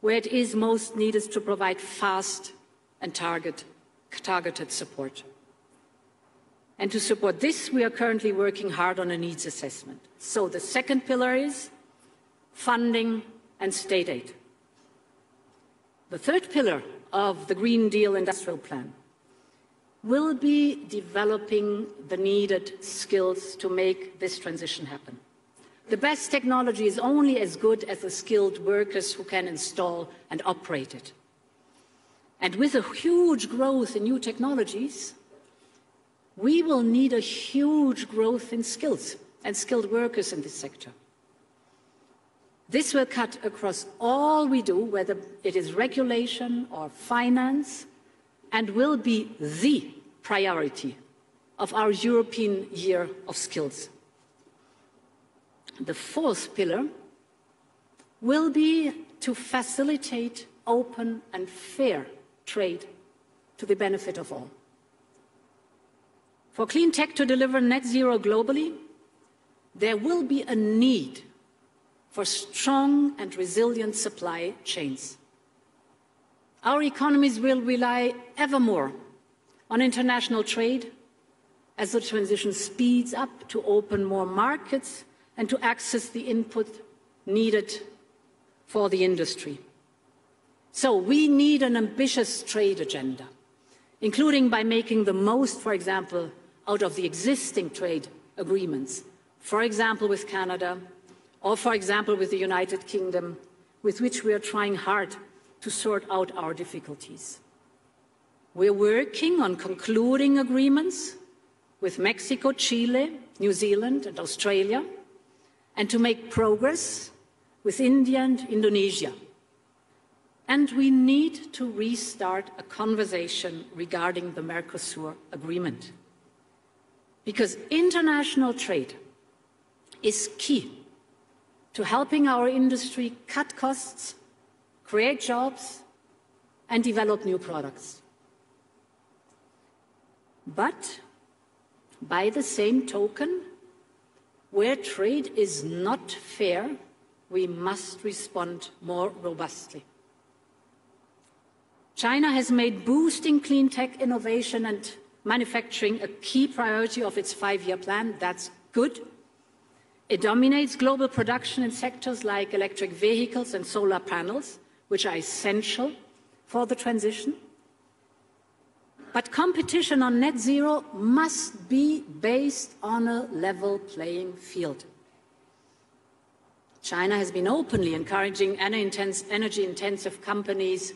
where it is most needed to provide fast and targeted support. And to support this, we are currently working hard on a needs assessment. So the second pillar is funding and state aid. The third pillar of the Green Deal Industrial Plan will be developing the needed skills to make this transition happen. The best technology is only as good as the skilled workers who can install and operate it. And with a huge growth in new technologies, we will need a huge growth in skills and skilled workers in this sector. This will cut across all we do, whether it is regulation or finance, and will be the priority of our European Year of Skills. The fourth pillar will be to facilitate open and fair trade to the benefit of all. For clean tech to deliver net zero globally, there will be a need for strong and resilient supply chains. Our economies will rely ever more on international trade as the transition speeds up to open more markets and to access the input needed for the industry. So we need an ambitious trade agenda, including by making the most, for example, out of the existing trade agreements, for example with Canada, or for example with the United Kingdom, with which we are trying hard to sort out our difficulties. We're working on concluding agreements with Mexico, Chile, New Zealand and Australia, and to make progress with India and Indonesia. And we need to restart a conversation regarding the Mercosur agreement. Because international trade is key to helping our industry cut costs, create jobs, and develop new products. But by the same token, where trade is not fair, we must respond more robustly. China has made boosting clean tech innovation and manufacturing a key priority of its 5-year plan. That's good. It dominates global production in sectors like electric vehicles and solar panels, which are essential for the transition. But competition on net zero must be based on a level playing field. China has been openly encouraging energy-intensive companies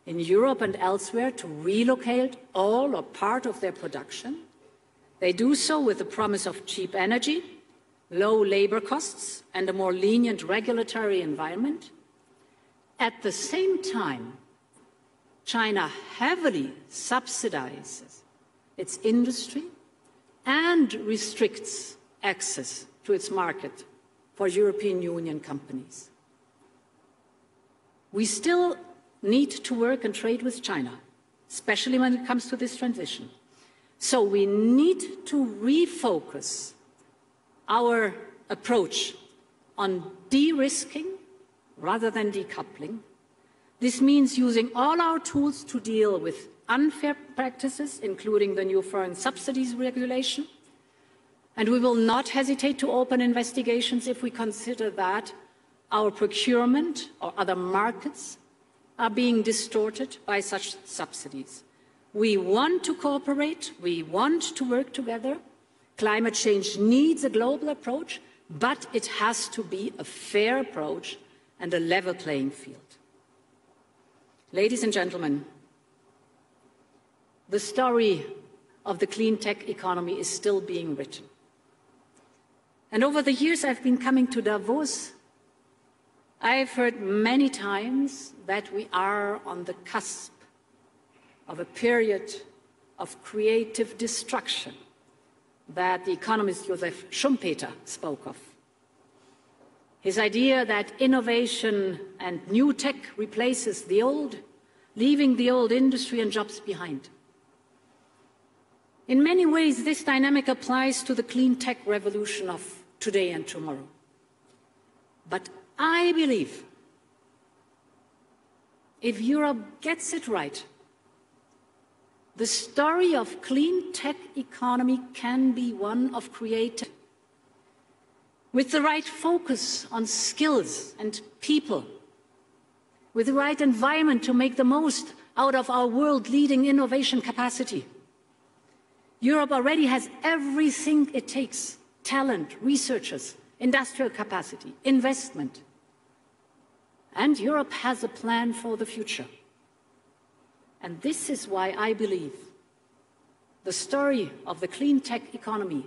in Europe and elsewhere to relocate all or part of their production. They do so with the promise of cheap energy, low labor costs, and a more lenient regulatory environment. At the same time, China heavily subsidizes its industry and restricts access to its market for European Union companies. We still need to work and trade with China, especially when it comes to this transition. So we need to refocus our approach on de-risking rather than decoupling. This means using all our tools to deal with unfair practices, including the new foreign subsidies regulation. And we will not hesitate to open investigations if we consider that our procurement or other markets are being distorted by such subsidies. We want to cooperate, we want to work together. Climate change needs a global approach, but it has to be a fair approach and a level playing field. Ladies and gentlemen, the story of the clean tech economy is still being written. And over the years I've been coming to Davos, I've heard many times that we are on the cusp of a period of creative destruction that the economist Joseph Schumpeter spoke of. His idea that innovation and new tech replaces the old, leaving the old industry and jobs behind. In many ways, this dynamic applies to the clean tech revolution of today and tomorrow. But I believe if Europe gets it right, the story of clean tech economy can be one of creativity. With the right focus on skills and people, with the right environment to make the most out of our world-leading innovation capacity. Europe already has everything it takes: talent, researchers, industrial capacity, investment. And Europe has a plan for the future. And this is why I believe the story of the clean tech economy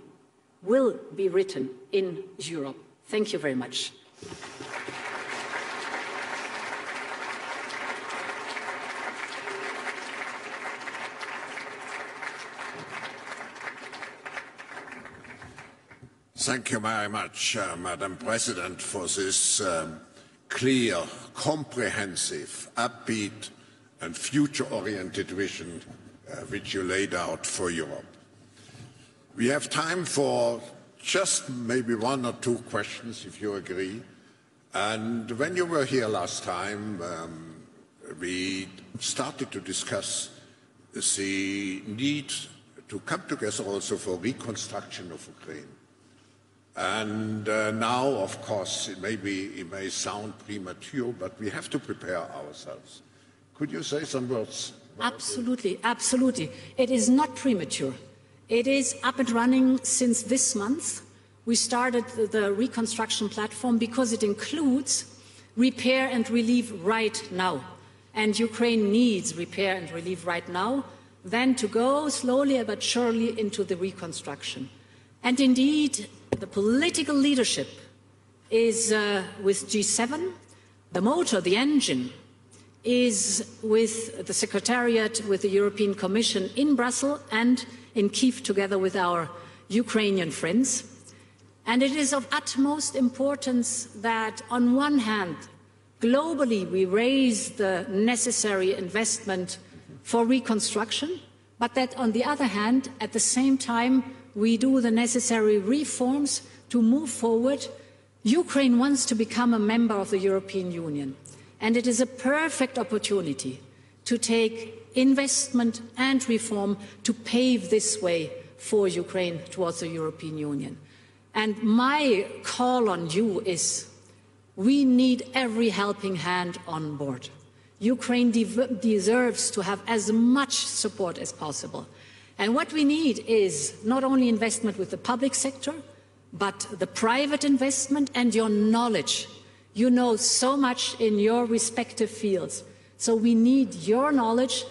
will be written in Europe. Thank you very much. Thank you very much, Madam President, for this clear, comprehensive, upbeat and future-oriented vision which you laid out for Europe. We have time for just maybe one or two questions, if you agree. And when you were here last time, we started to discuss the need to come together also for reconstruction of Ukraine. And now, of course, it may sound premature, but we have to prepare ourselves. Could you say some words? Absolutely, absolutely. It is not premature. It is up and running since this month. We started the reconstruction platform because it includes repair and relief right now. And Ukraine needs repair and relief right now, then to go slowly but surely into the reconstruction. And indeed, the political leadership is with G7. The motor, the engine, is with the Secretariat, with the European Commission in Brussels and in Kyiv together with our Ukrainian friends. And it is of utmost importance that on one hand, globally we raise the necessary investment for reconstruction, but that on the other hand, at the same time, we do the necessary reforms to move forward. Ukraine wants to become a member of the European Union, and it is a perfect opportunity to take investment and reform to pave this way for Ukraine towards the European Union. And my call on you is, we need every helping hand on board. Ukraine deserves to have as much support as possible. And what we need is not only investment with the public sector, but the private investment and your knowledge. You know so much in your respective fields. So we need your knowledge.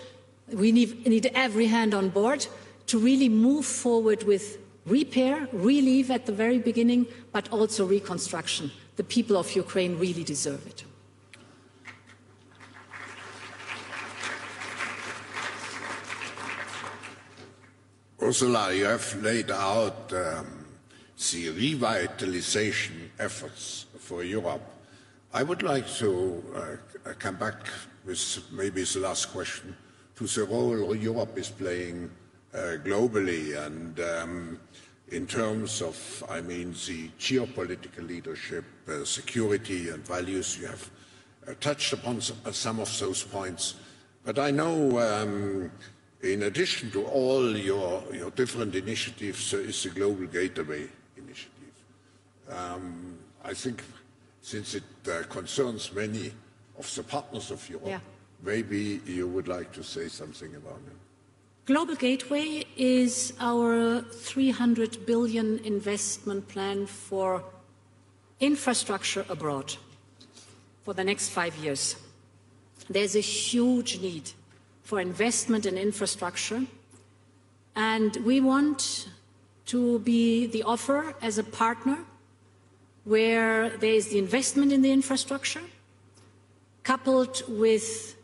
We need every hand on board to really move forward with repair, relief at the very beginning, but also reconstruction. The people of Ukraine really deserve it. Ursula, you have laid out the revitalization efforts for Europe. I would like to come back with maybe the last question to the role Europe is playing globally and in terms of, the geopolitical leadership, security and values. You have touched upon some of those points. But I know in addition to all your different initiatives, there is the Global Gateway initiative. I think since it concerns many of the partners of Europe, maybe you would like to say something about it. Global Gateway is our 300 billion investment plan for infrastructure abroad for the next 5 years. There's a huge need for investment in infrastructure, and we want to be the offer as a partner where there is the investment in the infrastructure coupled with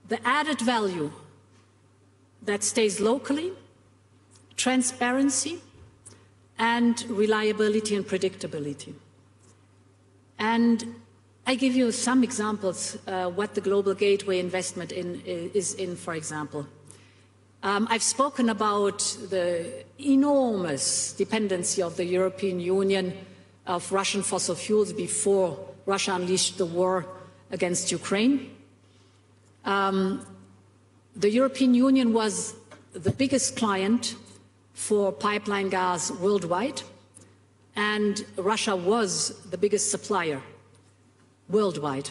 the added value that stays locally, transparency, and reliability and predictability. And I give you some examples what the Global Gateway investment is in, for example. I've spoken about the enormous dependency of the European Union of Russian fossil fuels before Russia unleashed the war against Ukraine. The European Union was the biggest client for pipeline gas worldwide, and Russia was the biggest supplier worldwide.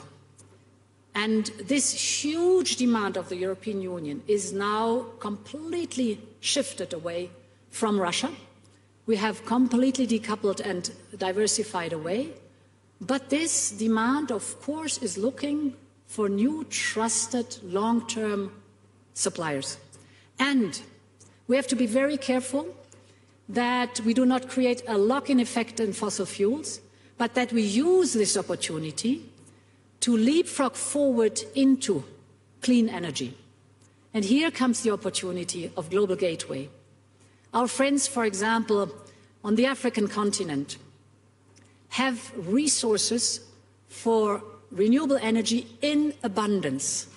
And this huge demand of the European Union is now completely shifted away from Russia. We have completely decoupled and diversified away. But this demand, of course, is looking for new, trusted, long-term suppliers. And we have to be very careful that we do not create a lock-in effect in fossil fuels, but that we use this opportunity to leapfrog forward into clean energy. And here comes the opportunity of Global Gateway. Our friends, for example, on the African continent, have resources for renewable energy in abundance.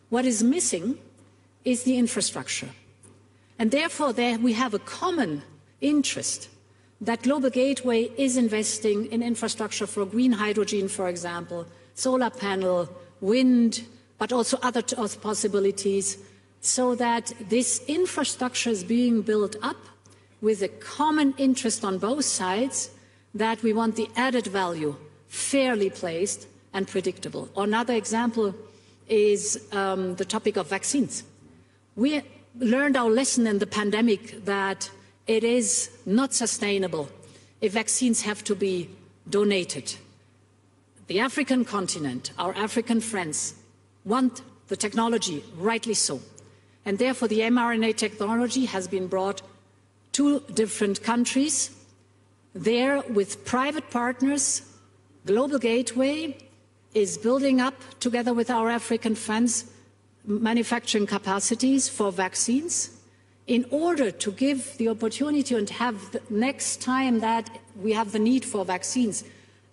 What is missing is the infrastructure. And therefore, there we have a common interest that Global Gateway is investing in infrastructure for green hydrogen, for example, solar panel, wind, but also other possibilities, so that this infrastructure is being built up with a common interest on both sides that we want the added value fairly placed and predictable. Another example is the topic of vaccines. We learned our lesson in the pandemic that it is not sustainable if vaccines have to be donated. The African continent, our African friends, want the technology, rightly so. And therefore the mRNA technology has been brought to different countries. There, with private partners, Global Gateway is building up, together with our African friends, manufacturing capacities for vaccines in order to give the opportunity and have the next time that we have the need for vaccines,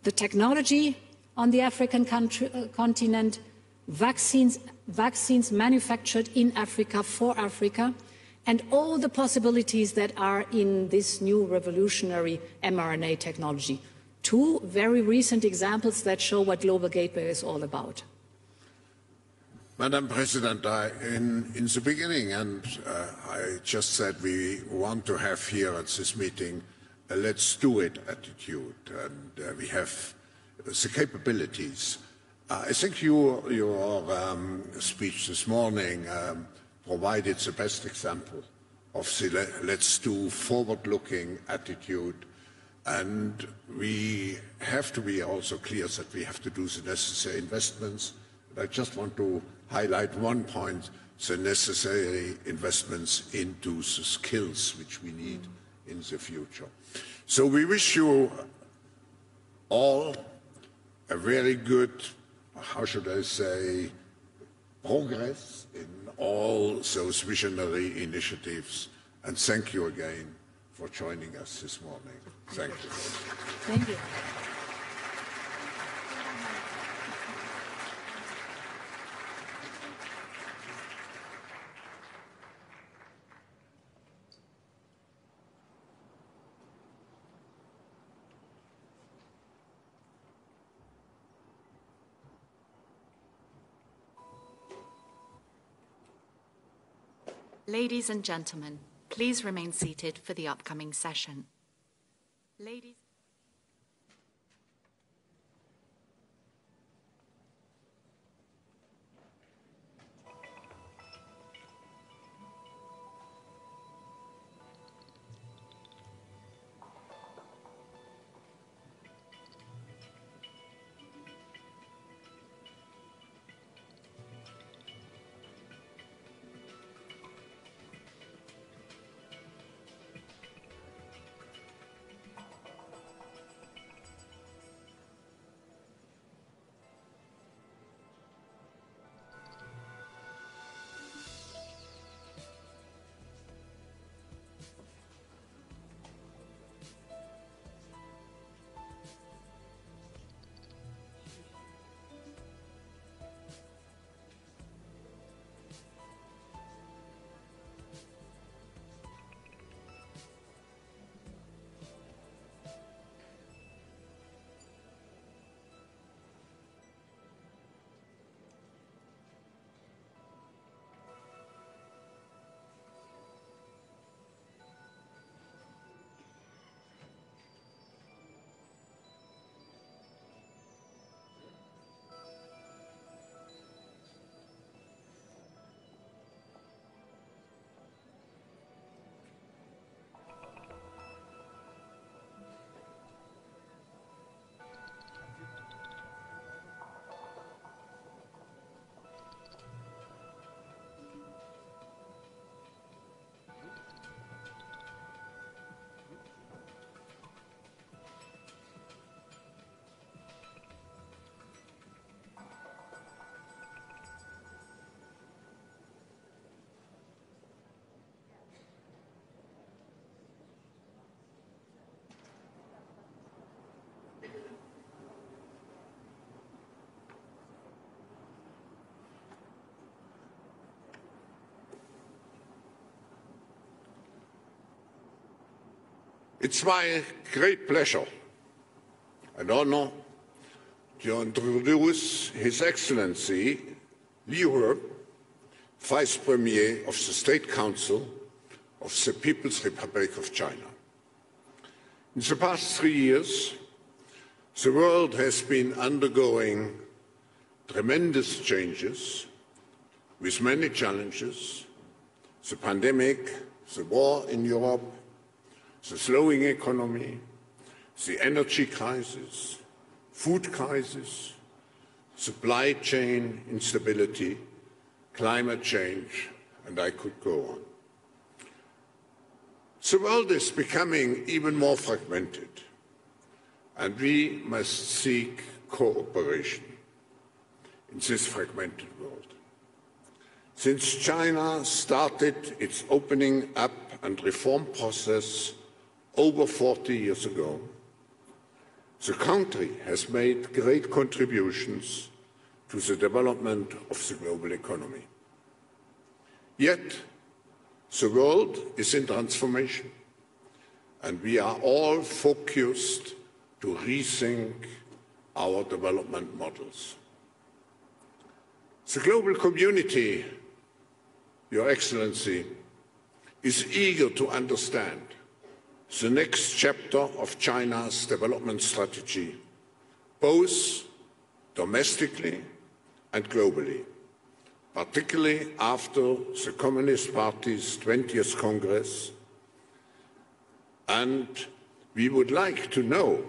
the technology on the African continent, vaccines manufactured in Africa for Africa, and all the possibilities that are in this new revolutionary mRNA technology. Two very recent examples that show what Global Gateway is all about. Madam President, in the beginning, and I just said we want to have here at this meeting a let's do it attitude, and we have the capabilities. I think your speech this morning provided the best example of the let's do forward-looking attitude, and we have to be also clear that we have to do the necessary investments. I just want to highlight one point, the necessary investments into the skills which we need in the future. So we wish you all a very good, how should I say, progress in all those visionary initiatives. And thank you again for joining us this morning. Thank you. Thank you. Ladies and gentlemen, please remain seated for the upcoming session. Ladies. It's my great pleasure and honor to introduce His Excellency Liu He, Vice Premier of the State Council of the People's Republic of China. In the past 3 years, The world has been undergoing tremendous changes with many challenges: the pandemic, the war in Europe, the slowing economy, the energy crisis, food crisis, supply chain instability, climate change, and I could go on. The world is becoming even more fragmented, and we must seek cooperation in this fragmented world. Since China started its opening up and reform process over 40 years ago, the country has made great contributions to the development of the global economy. Yet, the world is in transformation, and we are all focused to rethink our development models. The global community, Your Excellency, is eager to understand the next chapter of China's development strategy, both domestically and globally, particularly after the Communist Party's 20th Congress. And we would like to know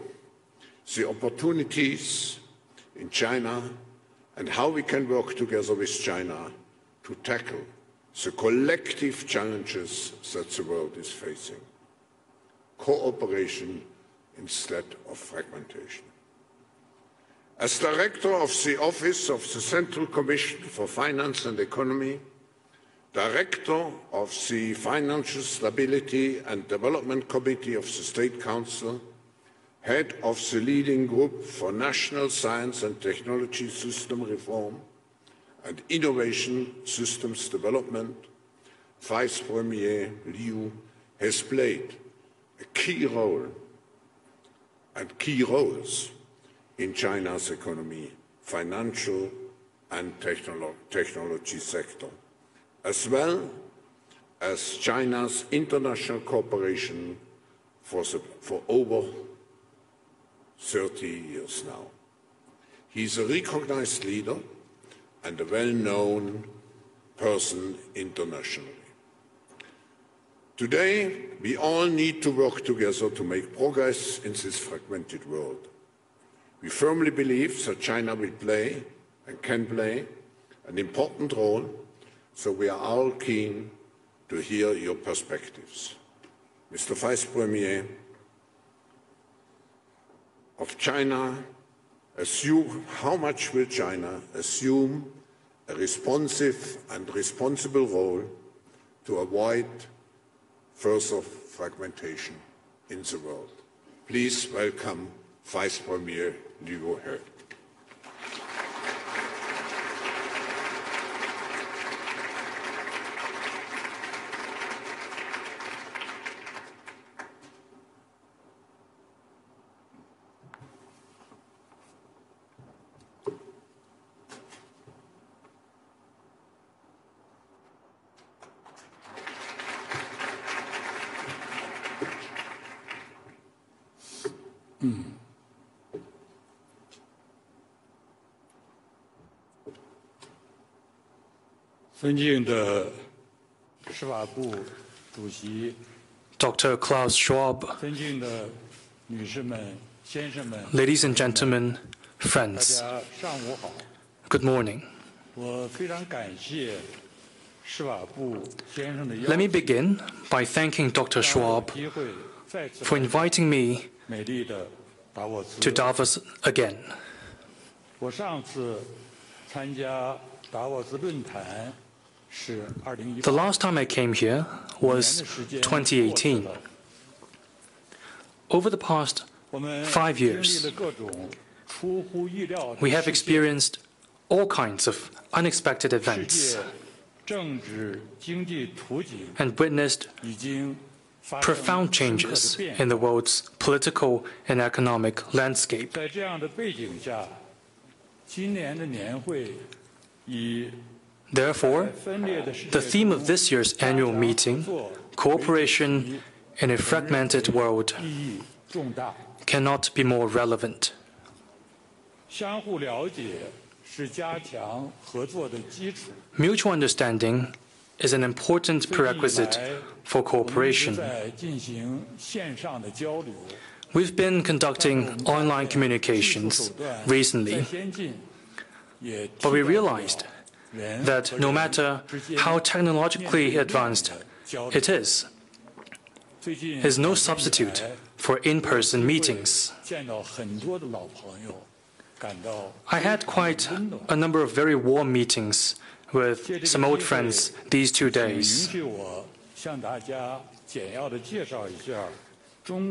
the opportunities in China and how we can work together with China to tackle the collective challenges that the world is facing. Cooperation instead of fragmentation. As Director of the Office of the Central Commission for Finance and Economy, Director of the Financial Stability and Development Committee of the State Council, Head of the leading group for National Science and Technology System Reform and Innovation Systems Development, Vice Premier Liu has played a key role and key roles in China's economy, financial and technology sector, as well as China's international cooperation for over 30 years now. He is a recognized leader and a well-known person internationally. Today, we all need to work together to make progress in this fragmented world. We firmly believe that China will play and can play an important role, so we are all keen to hear your perspectives. Mr. Vice Premier, of China, how much will China assume a responsive and responsible role to avoid further fragmentation in the world? Please welcome Vice Premier Liu He. Dr. Klaus Schwab, ladies and gentlemen, friends, good morning. Let me begin by thanking Dr. Schwab for inviting me to Davos again. The last time I came here was 2018. Over the past 5 years, we have experienced all kinds of unexpected events and witnessed profound changes in the world's political and economic landscape. Therefore, the theme of this year's annual meeting, Cooperation in a Fragmented World, cannot be more relevant. Mutual understanding is an important prerequisite for cooperation. We've been conducting online communications recently, but we realized that no matter how technologically advanced it is no substitute for in-person meetings. I had quite a number of very warm meetings with some old friends these 2 days.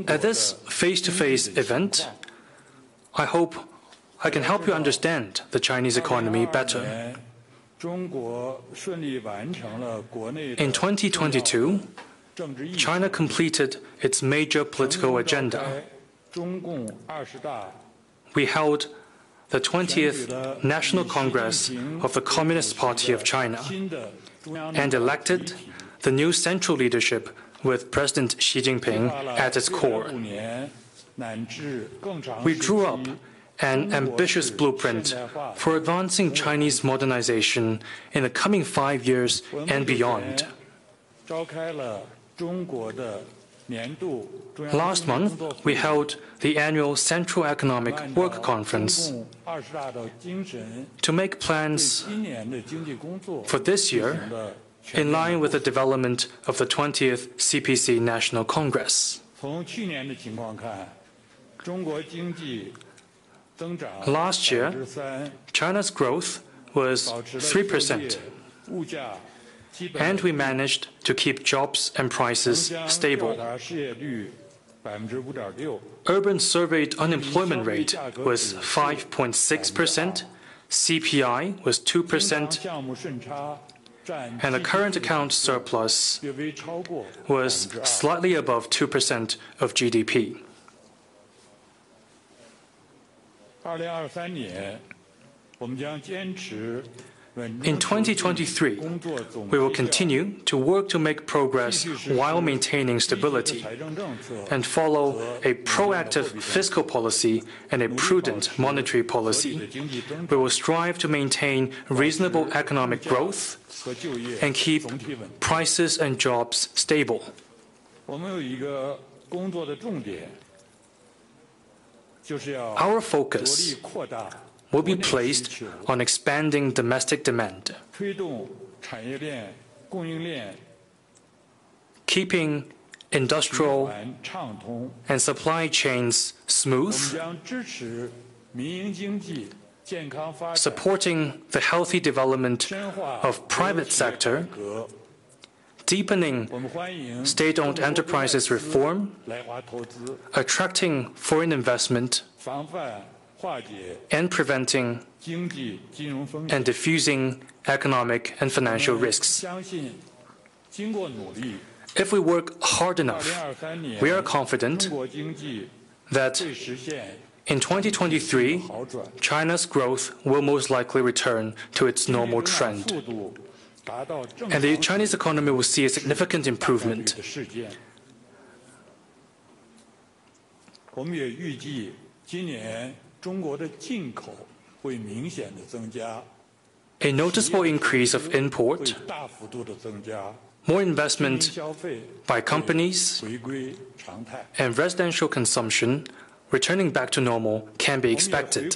At this face-to-face event, I hope I can help you understand the Chinese economy better. In 2022, China completed its major political agenda. We held the 20th National Congress of the Communist Party of China and elected the new central leadership with President Xi Jinping at its core. We drew up an ambitious blueprint for advancing Chinese modernization in the coming 5 years and beyond. Last month, we held the annual Central Economic Work Conference to make plans for this year in line with the development of the 20th CPC National Congress. Last year, China's growth was 3%, and we managed to keep jobs and prices stable. Urban surveyed unemployment rate was 5.6%, CPI was 2%, and the current account surplus was slightly above 2% of GDP. In 2023, we will continue to work to make progress while maintaining stability and follow a proactive fiscal policy and a prudent monetary policy. We will strive to maintain reasonable economic growth and keep prices and jobs stable. Our focus will be placed on expanding domestic demand, keeping industrial and supply chains smooth, supporting the healthy development of private sector, deepening state-owned enterprises reform, attracting foreign investment, and preventing and diffusing economic and financial risks. If we work hard enough, we are confident that in 2023, China's growth will most likely return to its normal trend, and the Chinese economy will see a significant improvement. A noticeable increase of import, more investment by companies, and residential consumption returning back to normal can be expected.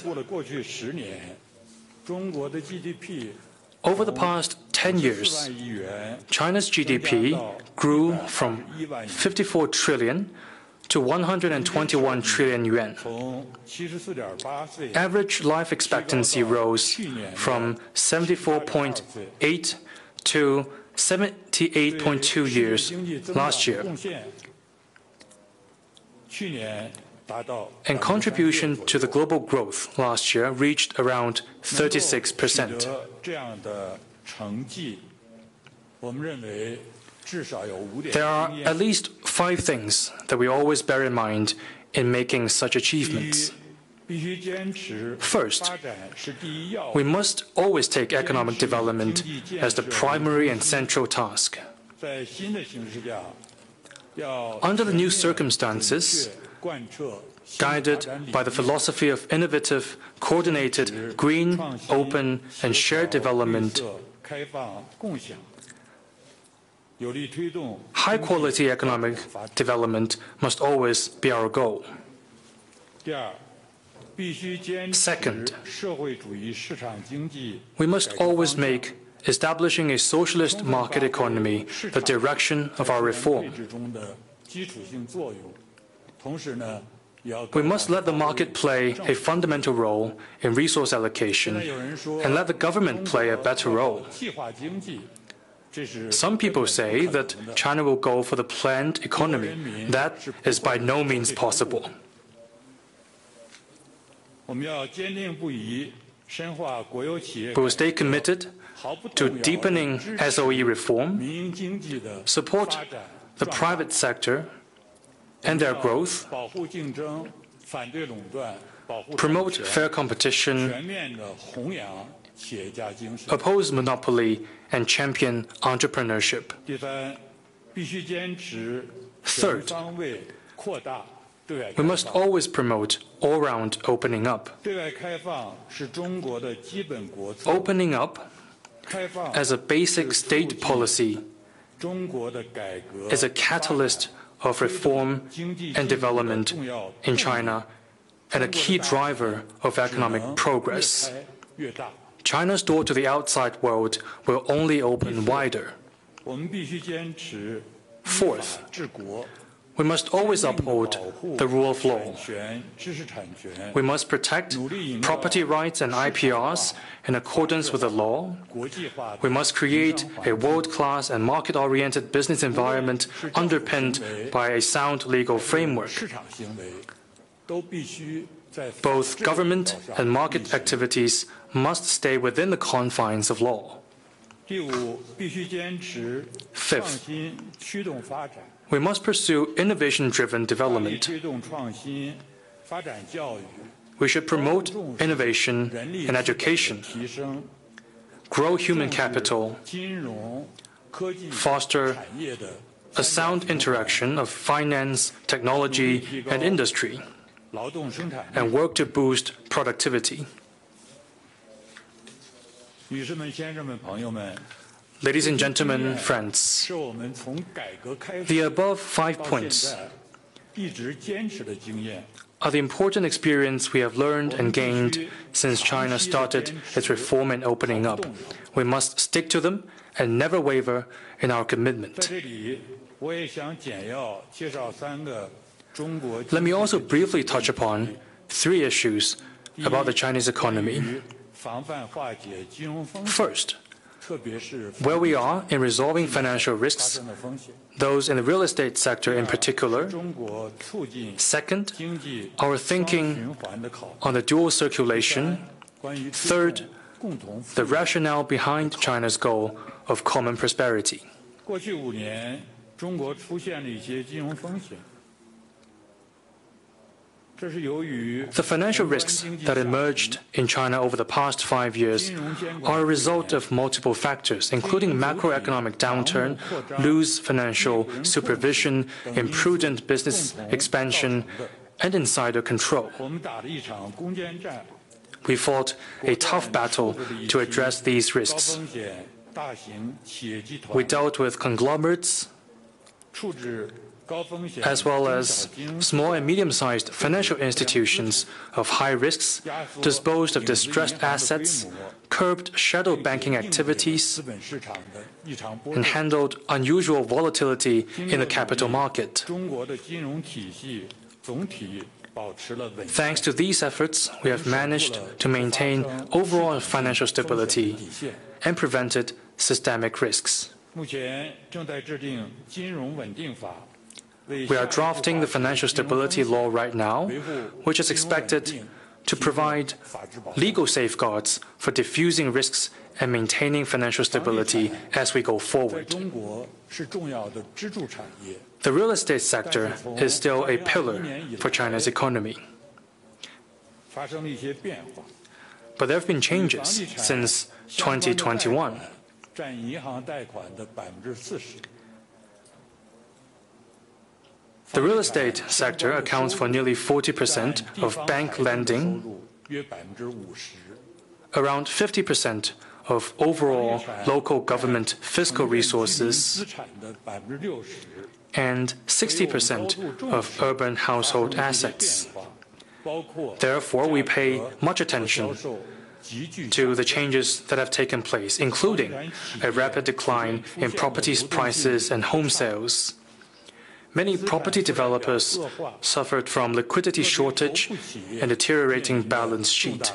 Over the past 10 years, China's GDP grew from 54 trillion to 121 trillion yuan. Average life expectancy rose from 74.8 to 78.2 years last year. And contribution to the global growth last year reached around 36%. There are at least 5 things that we always bear in mind in making such achievements. First, we must always take economic development as the primary and central task. Under the new circumstances, guided by the philosophy of innovative, coordinated, green, open, and shared development, high-quality economic development must always be our goal. Second, we must always make establishing a socialist market economy the direction of our reform. We must let the market play a fundamental role in resource allocation and let the government play a better role. Some people say that China will go for the planned economy. That is by no means possible. We will stay committed to deepening SOE reform, support the private sector and their growth, promote fair competition, oppose monopoly, and champion entrepreneurship. Third, we must always promote all-round opening up. Opening up as a basic state policy is a catalyst of reform and development in China and a key driver of economic progress. China's door to the outside world will only open wider. Fourth, we must always uphold the rule of law. We must protect property rights and IPRs in accordance with the law. We must create a world-class and market-oriented business environment underpinned by a sound legal framework. Both government and market activities must stay within the confines of law. Fifth, we must pursue innovation-driven development. We should promote innovation in education, grow human capital, foster a sound interaction of finance, technology, and industry, and work to boost productivity. Ladies and gentlemen, friends, the above 5 points are the important experience we have learned and gained since China started its reform and opening up. We must stick to them and never waver in our commitment. Let me also briefly touch upon 3 issues about the Chinese economy. First, where we are in resolving financial risks, those in the real estate sector in particular. Second, our thinking on the dual circulation. Third, the rationale behind China's goal of common prosperity. The financial risks that emerged in China over the past 5 years are a result of multiple factors, including macroeconomic downturn, loose financial supervision, imprudent business expansion, and insider control. We fought a tough battle to address these risks. We dealt with conglomerates, as well as small and medium-sized financial institutions of high risks, disposed of distressed assets, curbed shadow banking activities, and handled unusual volatility in the capital market. Thanks to these efforts, we have managed to maintain overall financial stability and prevented systemic risks. We are drafting the financial stability law right now, which is expected to provide legal safeguards for diffusing risks and maintaining financial stability as we go forward. The real estate sector is still a pillar for China's economy. But there have been changes since 2021. The real estate sector accounts for nearly 40% of bank lending, around 50% of overall local government fiscal resources, and 60% of urban household assets. Therefore, we pay much attention to the changes that have taken place, including a rapid decline in property prices and home sales. Many property developers suffered from liquidity shortage and deteriorating balance sheet.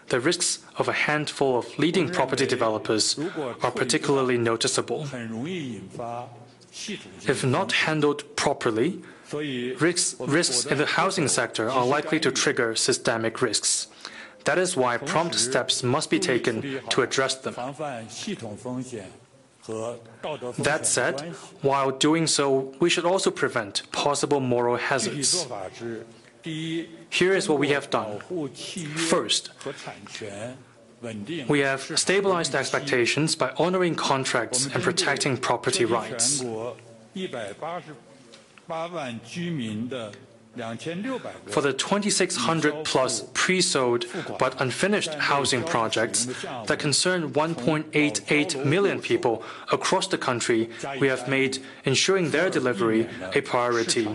The risks of a handful of leading property developers are particularly noticeable. If not handled properly, risks in the housing sector are likely to trigger systemic risks. That is why prompt steps must be taken to address them. That said, while doing so, we should also prevent possible moral hazards. Here is what we have done. First, we have stabilized expectations by honoring contracts and protecting property rights. For the 2,600-plus pre-sold but unfinished housing projects that concern 1.88 million people across the country, we have made ensuring their delivery a priority.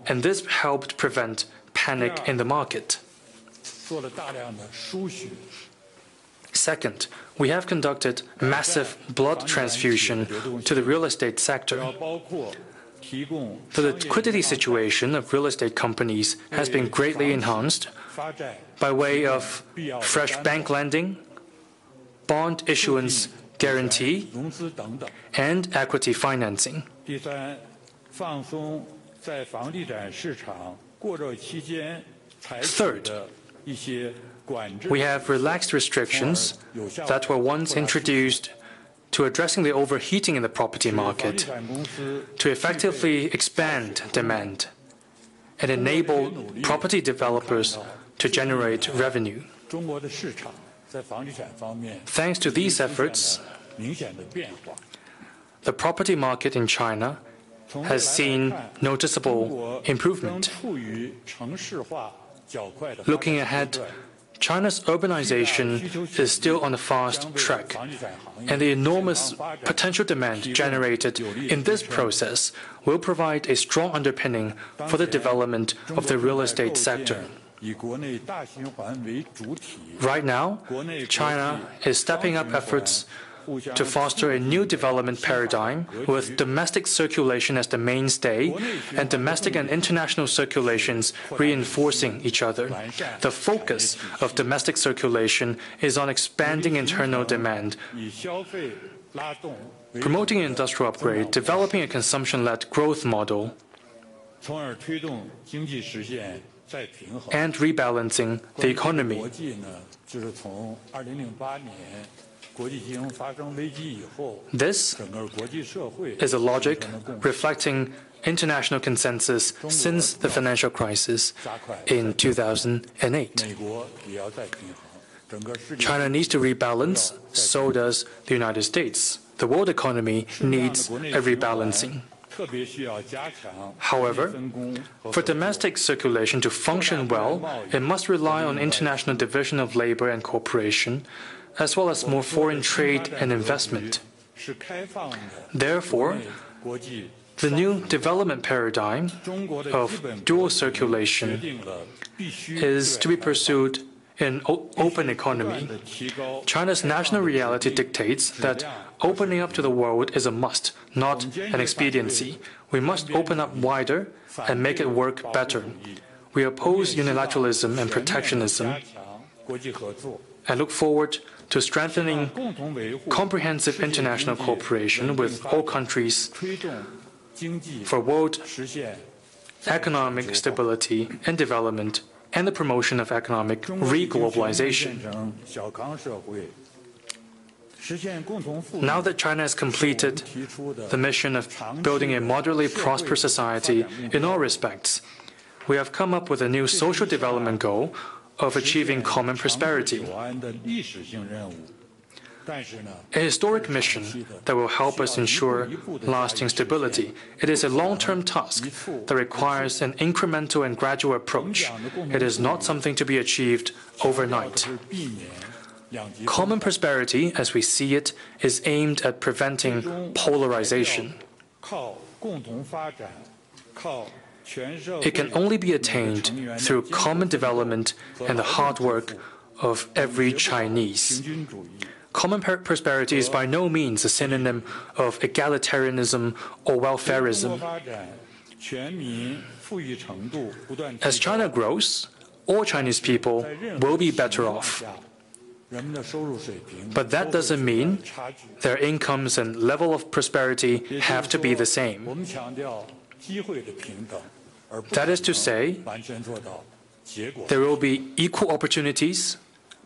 And this helped prevent panic in the market. Second, we have conducted massive blood transfusion to the real estate sector. The liquidity situation of real estate companies has been greatly enhanced by way of fresh bank lending, bond issuance guarantee, and equity financing. Third, we have relaxed restrictions that were once introduced to addressing the overheating in the property market, to effectively expand demand and enable property developers to generate revenue. Thanks to these efforts, the property market in China has seen noticeable improvement. Looking ahead, China's urbanization is still on a fast track, and the enormous potential demand generated in this process will provide a strong underpinning for the development of the real estate sector. Right now, China is stepping up efforts to foster a new development paradigm with domestic circulation as the mainstay and domestic and international circulations reinforcing each other. The focus of domestic circulation is on expanding internal demand, promoting industrial upgrade, developing a consumption-led growth model, and rebalancing the economy. This is a logic reflecting international consensus since the financial crisis in 2008. China needs to rebalance, so does the United States. The world economy needs a rebalancing. However, for domestic circulation to function well, it must rely on international division of labor and cooperation, as well as more foreign trade and investment. Therefore, the new development paradigm of dual circulation is to be pursued in open economy. China's national reality dictates that opening up to the world is a must, not an expediency. We must open up wider and make it work better. We oppose unilateralism and protectionism and look forward to strengthening comprehensive international cooperation with all countries for world economic stability and development and the promotion of economic re-globalization. Now that China has completed the mission of building a moderately prosperous society in all respects, we have come up with a new social development goal of achieving common prosperity. a historic mission that will help us ensure lasting stability. It is a long-term task that requires an incremental and gradual approach. It is not something to be achieved overnight. Common prosperity, as we see it, is aimed at preventing polarization. It can only be attained through common development and the hard work of every Chinese. Common prosperity is by no means a synonym of egalitarianism or welfarism. As China grows, all Chinese people will be better off. But that doesn't mean their incomes and level of prosperity have to be the same. That is to say, there will be equal opportunities,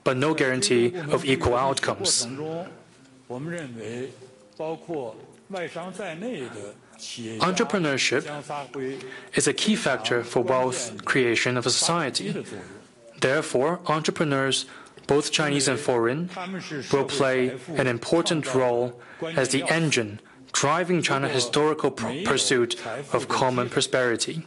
but no guarantee of equal outcomes. Entrepreneurship is a key factor for wealth creation of a society. Therefore, entrepreneurs, both Chinese and foreign, will play an important role as the engine driving China's historical pursuit of common prosperity.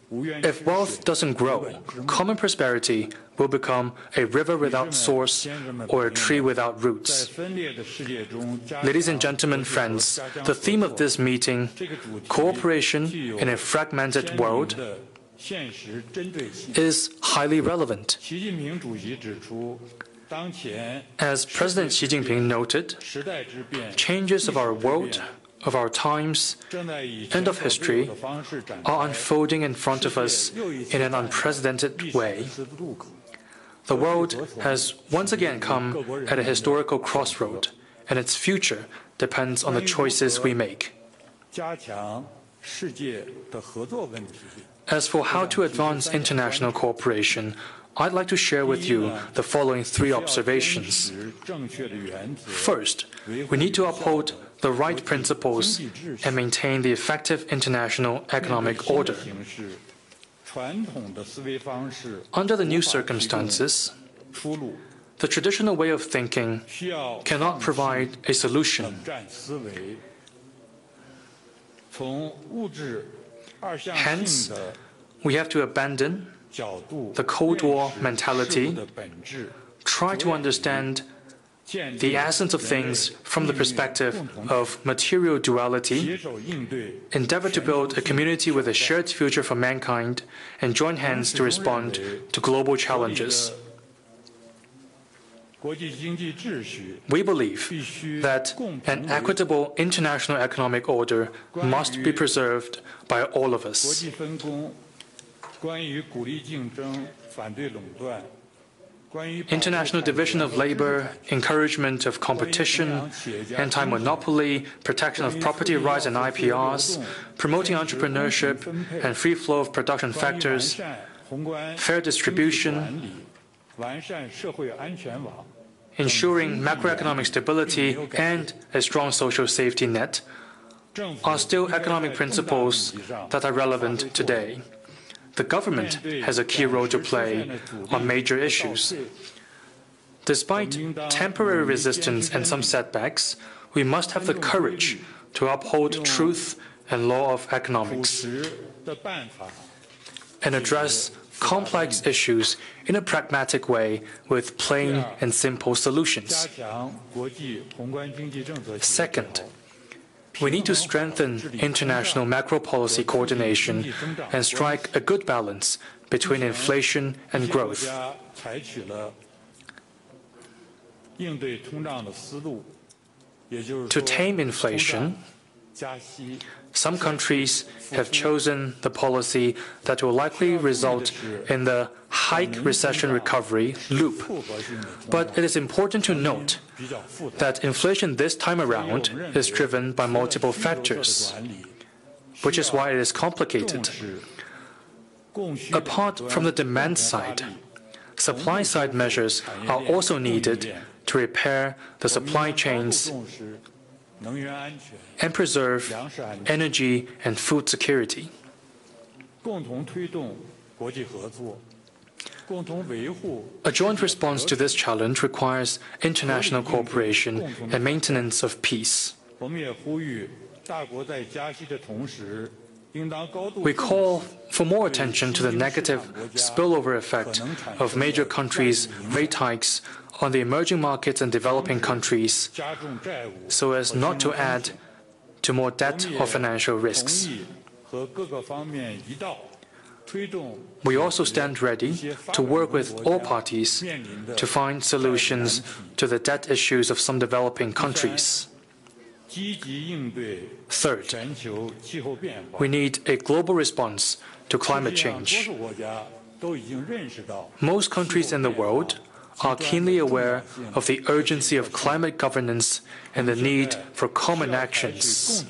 If wealth doesn't grow, common prosperity will become a river without source or a tree without roots. Ladies and gentlemen, friends, the theme of this meeting, cooperation in a fragmented world, is highly relevant. As President Xi Jinping noted, changes of our world, of our times, and of history are unfolding in front of us in an unprecedented way. The world has once again come at a historical crossroad, and its future depends on the choices we make. As for how to advance international cooperation, I'd like to share with you the following 3 observations. First, we need to uphold the right principles and maintain the effective international economic order. Under the new circumstances, the traditional way of thinking cannot provide a solution. Hence, we have to abandon the Cold War mentality, try to understand the essence of things from the perspective of material duality, endeavor to build a community with a shared future for mankind, and join hands to respond to global challenges. We believe that an equitable international economic order must be preserved by all of us. International division of labor, encouragement of competition, anti-monopoly, protection of property rights and IPRs, promoting entrepreneurship and free flow of production factors, fair distribution, ensuring macroeconomic stability and a strong social safety net are still economic principles that are relevant today. The government has a key role to play on major issues. Despite temporary resistance and some setbacks, we must have the courage to uphold truth and law of economics and address complex issues in a pragmatic way with plain and simple solutions. Second, we need to strengthen international macro policy coordination and strike a good balance between inflation and growth. To tame inflation, some countries have chosen the policy that will likely result in the hike recession recovery loop. But it is important to note that inflation this time around is driven by multiple factors, which is why it is complicated. Apart from the demand side, supply-side measures are also needed to repair the supply chains and preserve energy and food security. A joint response to this challenge requires international cooperation and maintenance of peace. We call for more attention to the negative spillover effect of major countries' rate hikes on the emerging markets and developing countries, so as not to add to more debt or financial risks. We also stand ready to work with all parties to find solutions to the debt issues of some developing countries. Third, we need a global response to climate change. Most countries in the world are keenly aware of the urgency of climate governance and the need for common actions.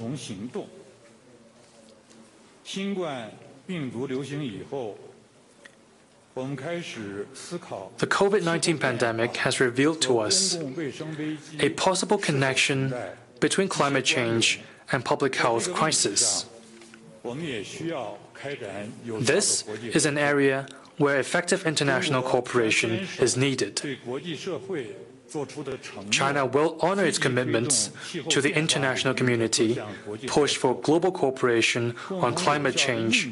The COVID-19 pandemic has revealed to us a possible connection between climate change and public health crisis. This is an area where effective international cooperation is needed. China will honor its commitments to the international community, push for global cooperation on climate change,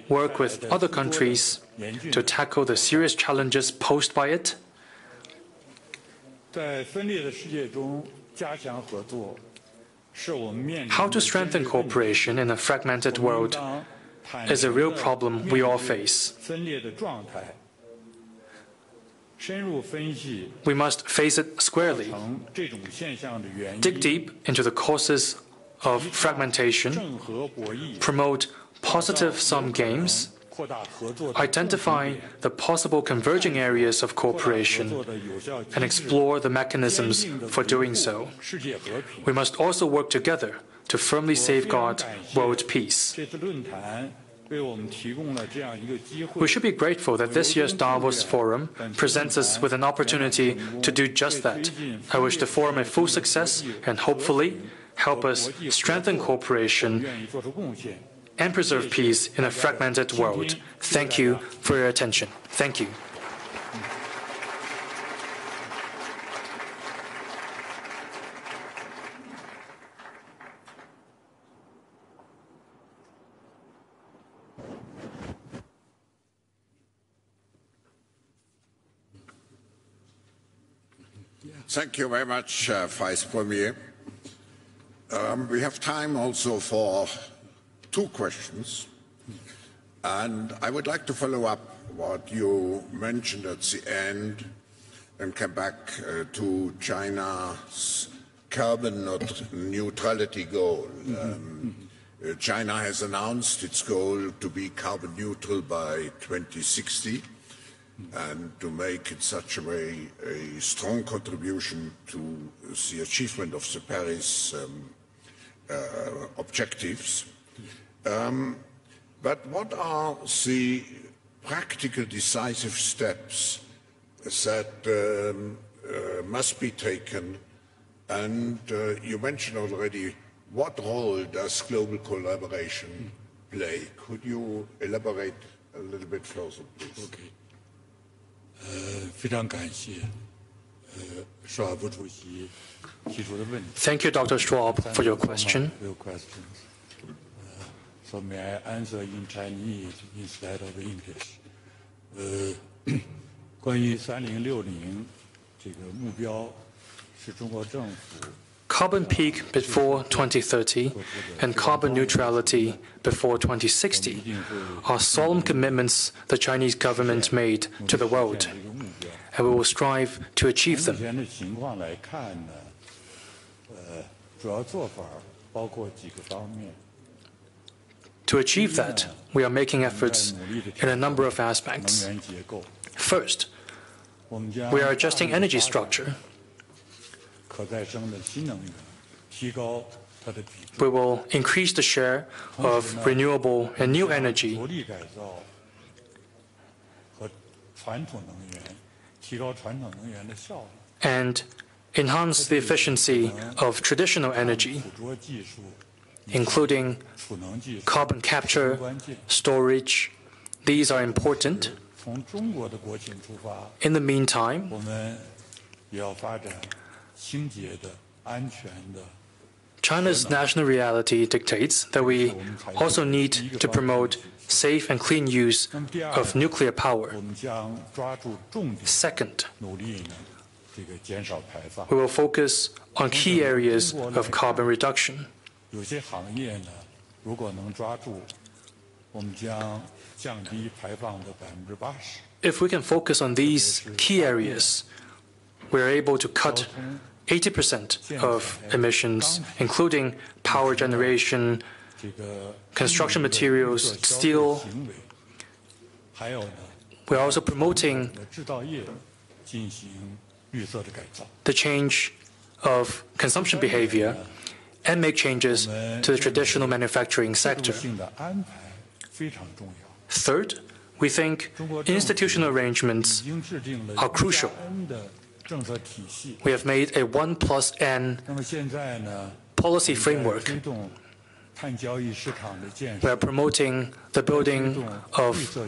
work with other countries to tackle the serious challenges posed by it, how to strengthen cooperation in a fragmented world is a real problem we all face. We must face it squarely, dig deep into the causes of fragmentation, promote positive-sum games, identify the possible converging areas of cooperation, and explore the mechanisms for doing so. We must also work together to firmly safeguard world peace. We should be grateful that this year's Davos Forum presents us with an opportunity to do just that. I wish the forum a full success and hopefully help us strengthen cooperation and preserve peace in a fragmented world. Thank you for your attention. Thank you. Thank you very much, Vice Premier. We have time also for 2 questions. And I would like to follow up what you mentioned at the end and come back to China's carbon neutrality goal. China has announced its goal to be carbon neutral by 2060 and to make in such a way a strong contribution to the achievement of the Paris objectives. But what are the practical decisive steps that must be taken? And you mentioned already, what role does global collaboration play? Could you elaborate a little bit further, please? Okay. 非常感谢Schwab 主席提出的问题。 Thank you, Dr. Schwab, for your question. So may I answer in Chinese instead of English? 关于3060这个目标，是中国政府 Carbon peak before 2030 and carbon neutrality before 2060 are solemn commitments the Chinese government made to the world, and we will strive to achieve them. 目前的情况来看呢，主要做法包括几个方面。 To achieve that, we are making efforts in a number of aspects. First, we are adjusting energy structure. We will increase the share of renewable and new energy and enhance the efficiency of traditional energy, including carbon capture, storage. These are important. In the meantime, China's national reality dictates that we also need to promote safe and clean use of nuclear power. Second, we will focus on key areas of carbon reduction. If we can focus on these key areas, we are able to cut 80% of emissions, including power generation, construction materials, steel. We're also promoting the change of consumption behavior and make changes to the traditional manufacturing sector. Third, we think institutional arrangements are crucial. We have made a 1+N policy framework. We are promoting the building of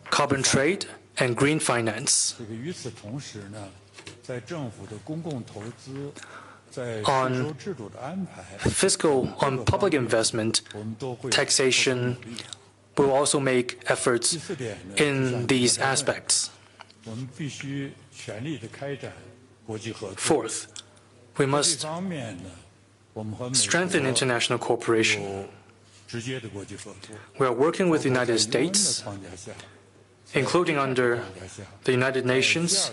carbon trade and green finance. On public investment, taxation, we will also make efforts in these aspects. Fourth, we must strengthen international cooperation. We are working with the United States, including under the United Nations,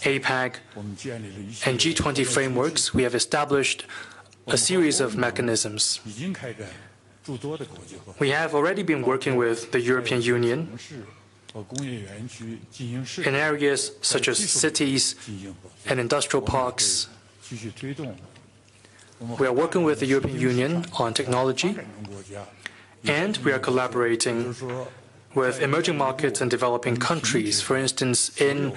APEC, and G20 frameworks. We have established a series of mechanisms. We have already been working with the European Union in areas such as cities and industrial parks. We are working with the European Union on technology, and we are collaborating with emerging markets and developing countries. For instance, in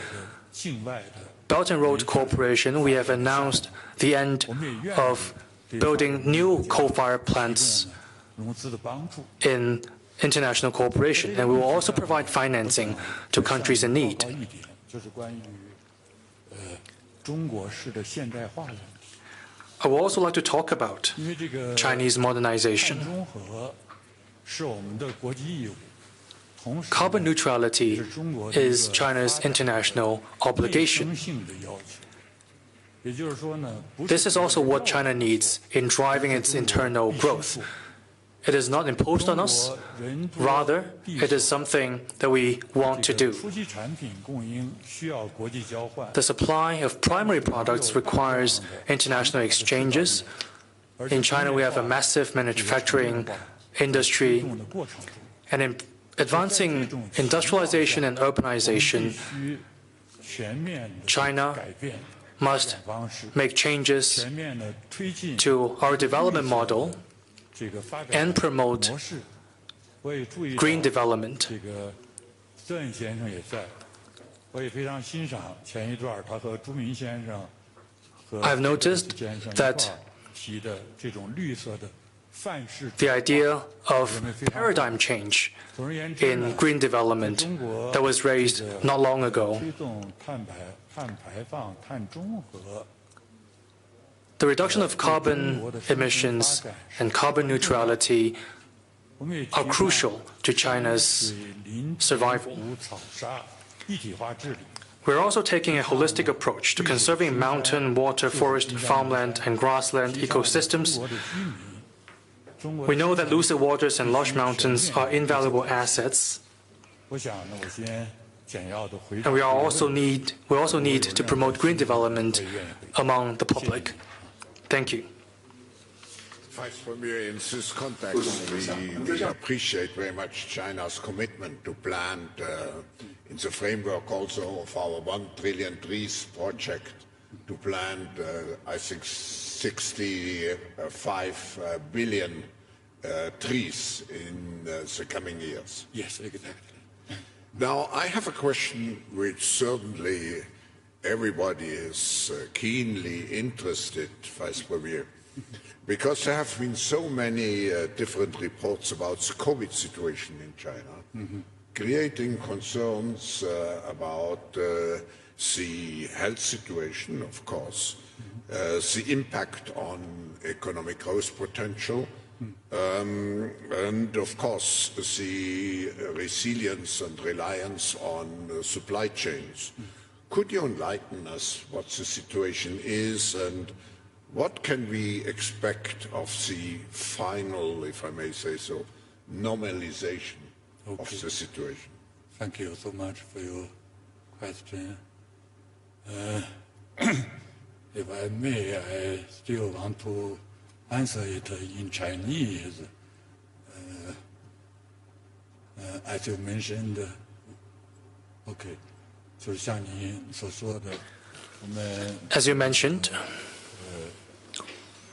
Belt and Road Cooperation, we have announced the end of building new coal-fired plants in international cooperation, and we will also provide financing to countries in need. I would also like to talk about Chinese modernization. Carbon neutrality is China's international obligation. This is also what China needs in driving its internal growth. It is not imposed on us, rather, it is something that we want to do. The supply of primary products requires international exchanges. In China, we have a massive manufacturing industry, and in advancing industrialization and urbanization, China must make changes to our development model and promote green development. I've noticed that the idea of paradigm change in green development that was raised not long ago. The reduction of carbon emissions and carbon neutrality are crucial to China's survival. We're also taking a holistic approach to conserving mountain, water, forest, farmland, and grassland ecosystems. We know that lucid waters and lush mountains are invaluable assets, and we also need to promote green development among the public. Thank you. Vice Premier, in this context, we appreciate very much China's commitment to plant, in the framework also of our 1 trillion trees project, to plant, I think, 65 billion trees in the coming years. Yes, exactly. Now, I have a question which certainly everybody is keenly interested, Vice Premier, because there have been so many different reports about the COVID situation in China. creating concerns about the health situation, of course, the impact on economic growth potential, and of course the resilience and reliance on supply chains. Could you enlighten us what the situation is and what can we expect of the final, if I may say so, normalization of the situation? Thank you so much for your question. If I may, I still want to answer it in Chinese. As you mentioned, okay, 就是像你所说的，我们 As you mentioned,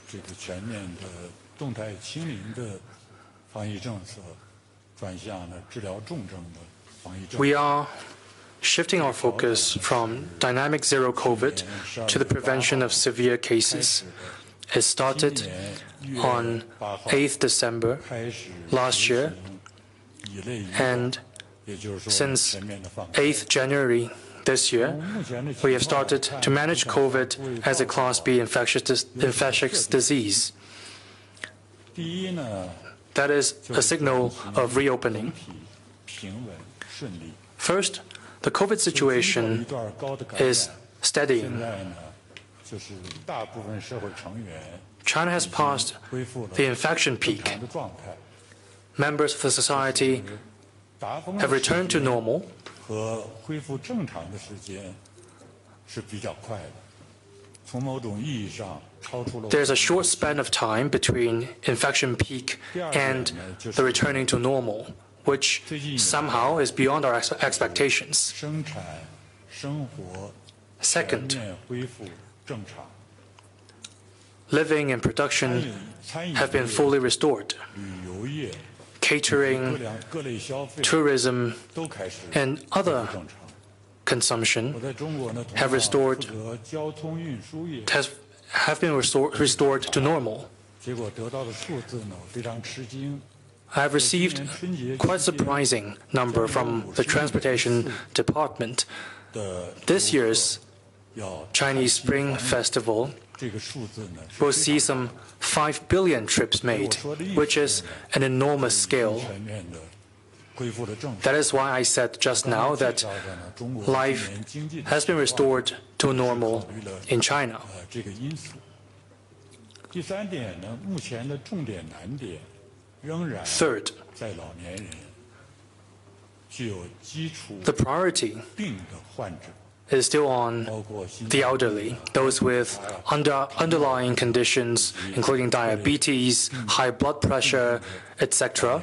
这个全面的动态清零的防疫政策转向了治疗重症的防疫政策。 we are shifting our focus from dynamic zero COVID to the prevention of severe cases. It started on 8th December last year, and since 8th January this year, we have started to manage COVID as a Class B infectious disease. That is a signal of reopening. First, the COVID situation is steadying. China has passed the infection peak. Members of the society have returned to normal. There's a short span of time between infection peak and the returning to normal, which somehow is beyond our expectations. Second, living and production have been fully restored. Catering, tourism, and other consumption have been restored to normal. I have received quite a surprising number from the Transportation Department. This year's Chinese Spring Festival will see some 5 billion trips made, which is an enormous scale. That is why I said just now that life has been restored to normal in China. Third, the priority is still on the elderly, those with underlying conditions, including diabetes, high blood pressure, etc.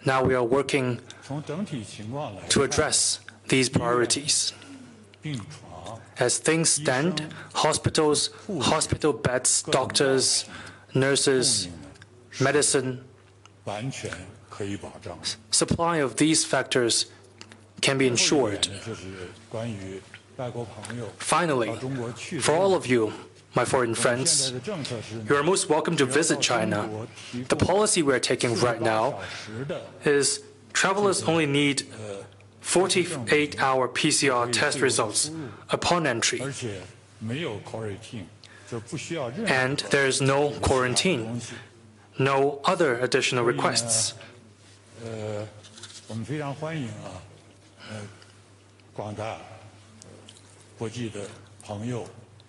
Now we are working to address these priorities. As things stand, hospitals, hospital beds, doctors, nurses, medicine, supply of these factors can be ensured. Finally, for all of you, my foreign friends, you are most welcome to visit China. The policy we are taking right now is travelers only need 48-hour PCR test results upon entry. And there is no quarantine, no other additional requests.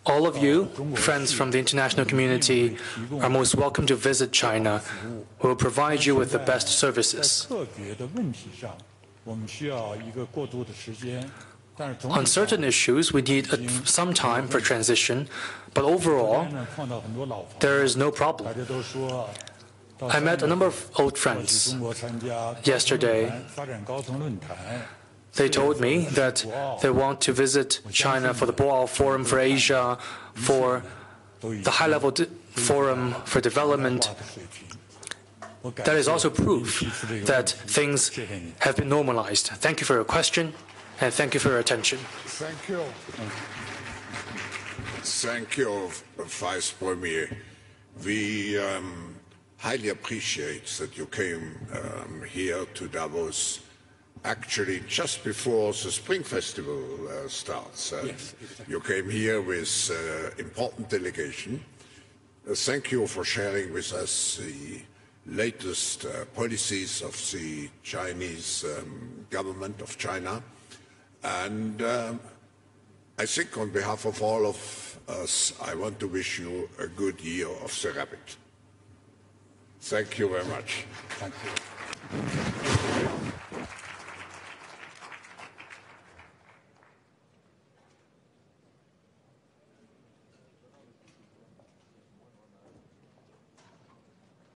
All of you, friends from the international community, are most welcome to visit China. We will provide you with the best services. On certain issues, we need some time for transition, but overall, there is no problem. I met a number of old friends yesterday. They told me that they want to visit China for the Boao Forum for Asia, for the high-level forum for development. That is also proof that things have been normalized. Thank you for your question, and thank you for your attention. Thank you. Thank you, Vice Premier. We highly appreciates that you came here to Davos actually just before the Spring Festival starts. Yes, exactly. You came here with important delegation. Thank you for sharing with us the latest policies of the Chinese government of China. And I think on behalf of all of us, I want to wish you a good year of the rabbit. Thank you very much. Thank you.